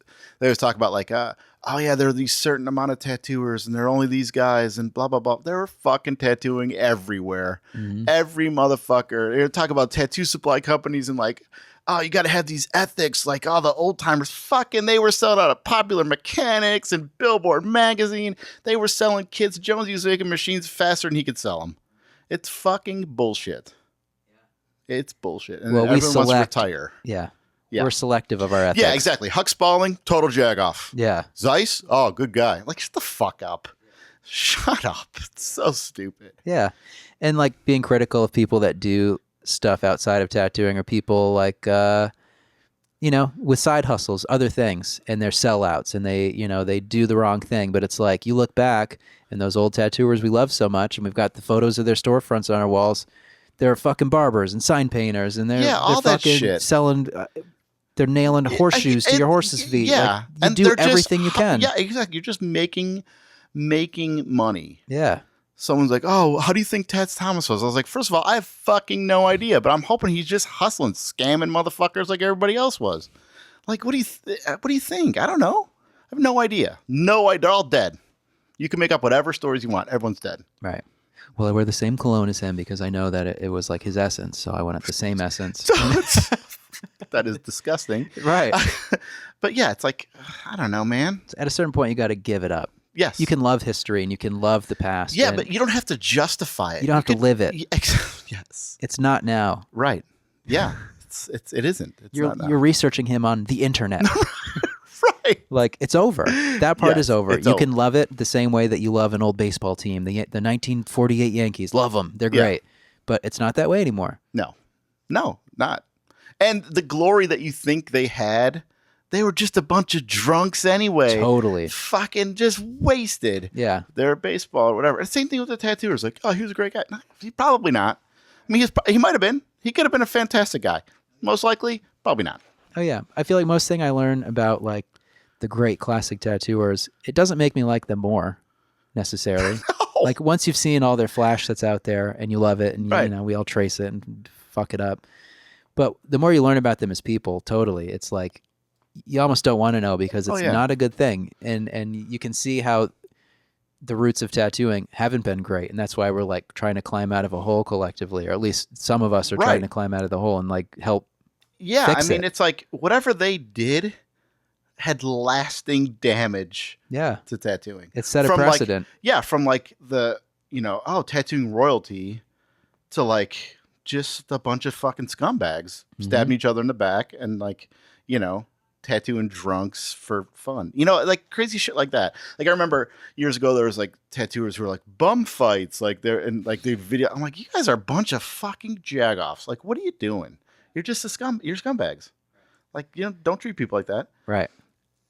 talk about like, oh yeah, there are these certain amount of tattooers and there are only these guys and blah blah blah. They're fucking tattooing everywhere. Mm-hmm. Every motherfucker. They talk about tattoo supply companies and like, oh, you got to have these ethics. Like, all the old timers, fucking, they were selling out of Popular Mechanics and Billboard magazine. They were selling kits. Jones used to making machines faster than he could sell them. It's fucking bullshit. It's bullshit. And well, everyone wants to retire. Yeah. Yeah. We're selective of our ethics. Yeah, exactly. Huck Spaulding, total jagoff. Yeah. Zeiss, oh, good guy. Like, shut the fuck up. Shut up. It's so stupid. Yeah. And like being critical of people that do stuff outside of tattooing or people like, with side hustles, other things, and they're sellouts and they do the wrong thing. But it's like you look back and those old tattooers we love so much and we've got the photos of their storefronts on our walls. They're fucking barbers and sign painters and they're all fucking that shit. Selling... they're nailing horseshoes to your horse's feet. Yeah. Like, you do everything you can. Yeah, exactly. You're just making money. Yeah. Someone's like, oh, how do you think Tats Thomas was? I was like, first of all, I have fucking no idea, but I'm hoping he's just hustling, scamming motherfuckers like everybody else was. Like, what do you think? I don't know. I have no idea. No idea. They're all dead. You can make up whatever stories you want. Everyone's dead. Right. Well, I wear the same cologne as him because I know that it was like his essence, so I wanted the same essence. That is disgusting. Right. But yeah, it's like, I don't know, man. At a certain point, you got to give it up. Yes. You can love history and you can love the past. Yeah, but you don't have to justify it. You don't have to live it. Yes. It's not now. Right. Yeah. It isn't. It's not now. You're researching him on the internet. Right. Like, it's over. That part is over. You can over. love it the same way that you love an old baseball team. The 1948 Yankees. Love them. They're great. But it's not that way anymore. No, not. And the glory that you think they had, they were just a bunch of drunks anyway. Totally. Fucking just wasted. Yeah. Their baseball or whatever. Same thing with the tattooers. Like, oh, he was a great guy. No, probably not. I mean, he might have been. He could have been a fantastic guy. Most likely, probably not. Oh yeah, I feel like most thing I learn about like the great classic tattooers, it doesn't make me like them more necessarily. Like once you've seen all their flash that's out there and you love it, and you Right. know we all trace it and fuck it up. But the more you learn about them as people, totally, it's like you almost don't want to know because it's not a good thing, and you can see how the roots of tattooing haven't been great, and that's why we're like trying to climb out of a hole collectively, or at least some of us are trying to climb out of the hole and like help. Yeah, fix I mean, it. it's like whatever they did had lasting damage Yeah, to tattooing. it set a From, like, precedent. from like the, tattooing royalty to like just a bunch of fucking scumbags stabbing each other in the back and like, tattooing drunks for fun. Like crazy shit like that. Like I remember years ago there was like tattooers who were like bum fights, like they're in like the video. I'm like, you guys are a bunch of fucking jagoffs. Like, what are you doing? You're just you're scumbags. Like, don't treat people like that. Right.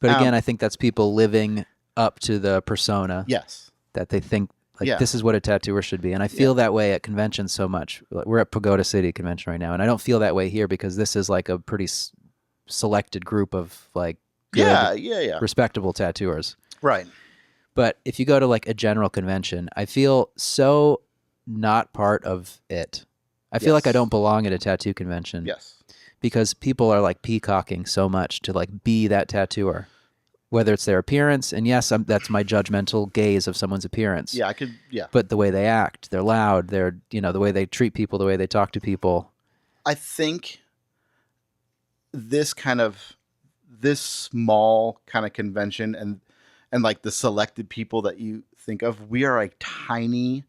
But again, I think that's people living up to the persona Yes. that they think like this is what a tattooer should be. And I feel that way at conventions so much. We're at Pagoda City Convention right now, and I don't feel that way here because this is like a pretty selected group of like good, respectable tattooers. Right. But if you go to like a general convention, I feel so not part of it. I feel like I don't belong at a tattoo convention. Yes. Because people are like peacocking so much to like be that tattooer, whether it's their appearance. And yes, that's my judgmental gaze of someone's appearance. Yeah, I could. Yeah. But the way they act, they're loud. They're, the way they treat people, the way they talk to people. I think this small kind of convention and like the selected people that you think of, we are a tiny,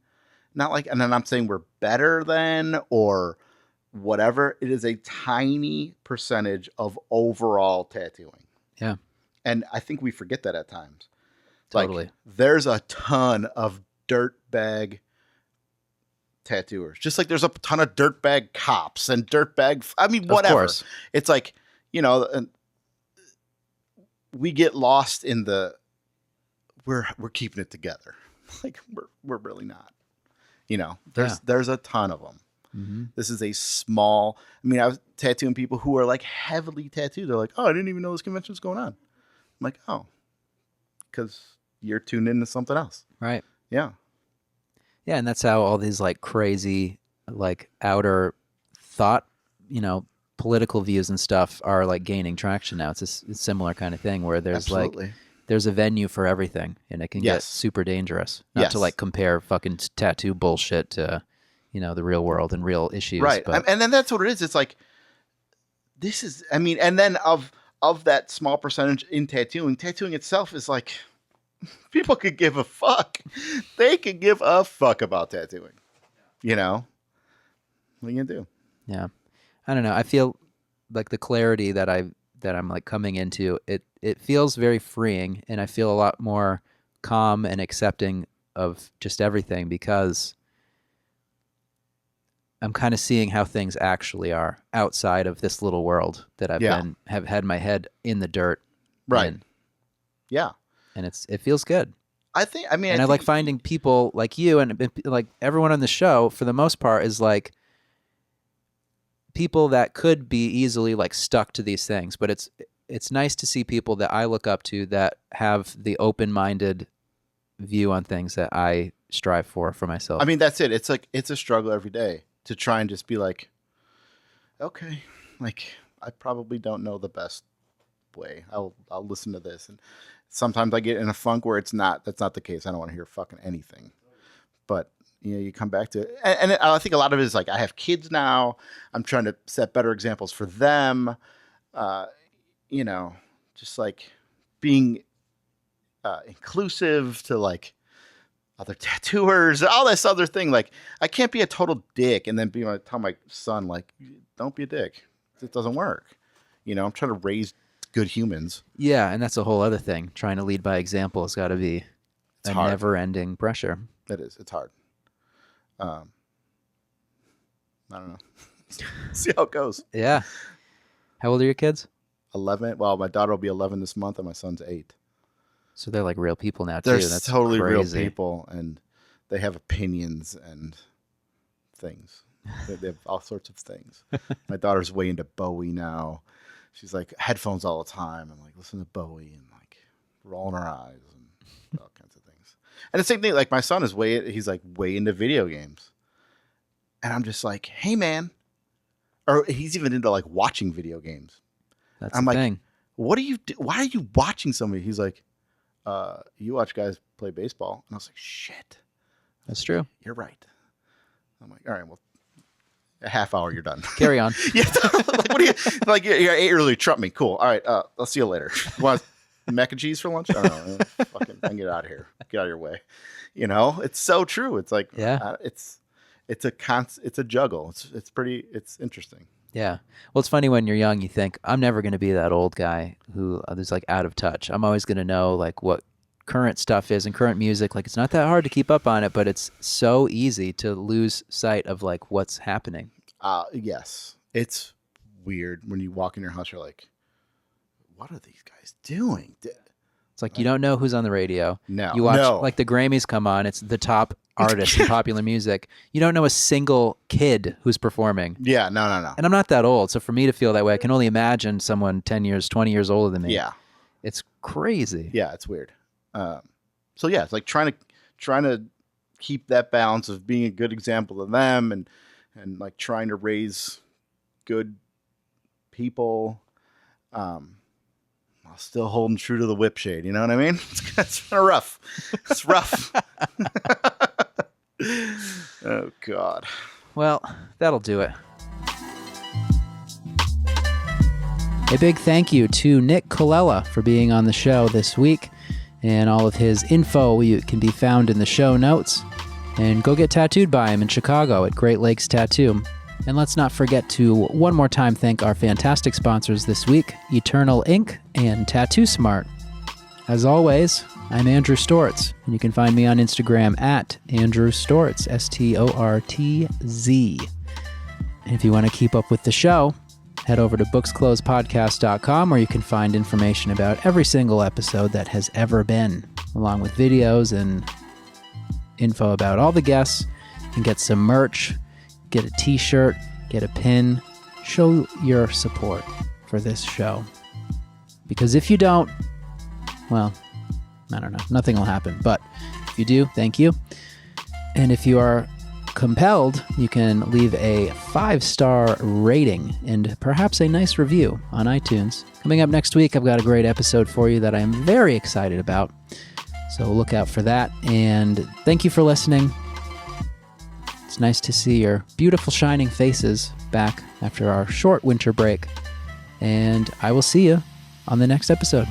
not like, and then I'm saying we're better than or whatever. It is a tiny percentage of overall tattooing. Yeah. And I think we forget that at times. Totally. Like, there's a ton of dirtbag tattooers. Just like there's a ton of dirtbag cops and dirtbag, whatever. Of course. It's like, and we get lost in the we're keeping it together. Like we're really not. There's a ton of them. Mm-hmm. This is a small. I was tattooing people who are like heavily tattooed. They're like, oh, I didn't even know this convention was going on. I'm like, oh, because you're tuned into something else. Right. Yeah. Yeah, and that's how all these like crazy, like outer thought, political views and stuff are like gaining traction now. It's a similar kind of thing where there's Absolutely. like there's a venue for everything, and it can get super dangerous. Not to like compare fucking tattoo bullshit to, the real world and real issues. Right. But And then that's what it is. It's like, this is, and then of that small percentage in tattooing itself is like, people could give a fuck. They could give a fuck about tattooing. What are you gonna do? Yeah. I don't know. I feel like the clarity that I'm like coming into, it feels very freeing, and I feel a lot more calm and accepting of just everything because I'm kind of seeing how things actually are outside of this little world that have had my head in the dirt. Right. in. Yeah. And it feels good. I think, I like finding people like you and like everyone on the show for the most part is like people that could be easily like stuck to these things, but it's nice to see people that I look up to that have the open-minded view on things that I strive for myself. That's it. It's like, it's a struggle every day to try and just be like, okay, like I probably don't know the best way. I'll listen to this. And sometimes I get in a funk where that's not the case. I don't want to hear fucking anything. But you come back to it. And I think a lot of it is like, I have kids now. I'm trying to set better examples for them. Just like being inclusive to like other tattooers, all this other thing. Like, I can't be a total dick and then tell my son, like, don't be a dick. It doesn't work. I'm trying to raise good humans. Yeah, and that's a whole other thing. Trying to lead by example has got to be hard. Never-ending pressure. It is. It's hard. I don't know. See how it goes. Yeah. How old are your kids? 11. Well, my daughter will be 11 this month, and my son's 8. So they're like real people now, too. They're That's totally crazy. real people, and they have opinions and things. They have all sorts of things. My daughter's way into Bowie now. she's like headphones all the time and like listen to Bowie and like rolling her eyes and all kinds of things. And the same thing, like my son is he's like way into video games. And I'm just like, hey man. Or he's even into like watching video games. That's I'm the like, thing. what do you do? Why are you watching somebody? He's like, you watch guys play baseball. And I was like, shit. That's true. You're right. I'm like, all right, well, a half hour, you're done. Carry on. Yeah. Like, what do you, like, you're 8 early, trump me. Cool. All right. I'll see you later. Want mac and cheese for lunch? I don't know. Fucking, I can get out of here. Get out of your way. You know, it's so true. It's like, Yeah. It's a juggle. It's interesting. Yeah. Well, it's funny when you're young, you think, I'm never going to be that old guy who is like out of touch. I'm always going to know like what current stuff is and current music. Like it's not that hard to keep up on it, but it's so easy to lose sight of like what's happening. Yes. It's weird when you walk in your house, you're like, what are these guys doing? It's like you don't know who's on the radio. No. You watch No. like the Grammys come on, it's the top artists in popular music. You don't know a single kid who's performing. Yeah, no. And I'm not that old, so for me to feel that way, I can only imagine someone 10 years, 20 years older than me. Yeah. It's crazy. Yeah, it's weird. So yeah, it's like trying to keep that balance of being a good example to them and like trying to raise good people, while still holding true to the whip shade. You know what I mean? It's kind of rough. It's rough. Oh God. Well, that'll do it. A big thank you to Nick Colella for being on the show this week, and all of his info can be found in the show notes. And go get tattooed by him in Chicago at Great Lakes Tattoo. And let's not forget to one more time thank our fantastic sponsors this week, Eternal Ink and Tattoo Smart. As always, I'm Andrew Stortz, and you can find me on Instagram at Andrew Stortz, STORTZ. And if you want to keep up with the show, head over to booksclosedpodcast.com, where you can find information about every single episode that has ever been, along with videos and info about all the guests. You can get some merch, get a t-shirt, get a pin. Show your support for this show. Because if you don't, well, I don't know, nothing will happen. But if you do, thank you. And if you are compelled, you can leave a 5-star rating and perhaps a nice review on iTunes. Coming up next week, I've got a great episode for you that I'm very excited about. So look out for that. And thank you for listening. It's nice to see your beautiful shining faces back after our short winter break. And I will see you on the next episode.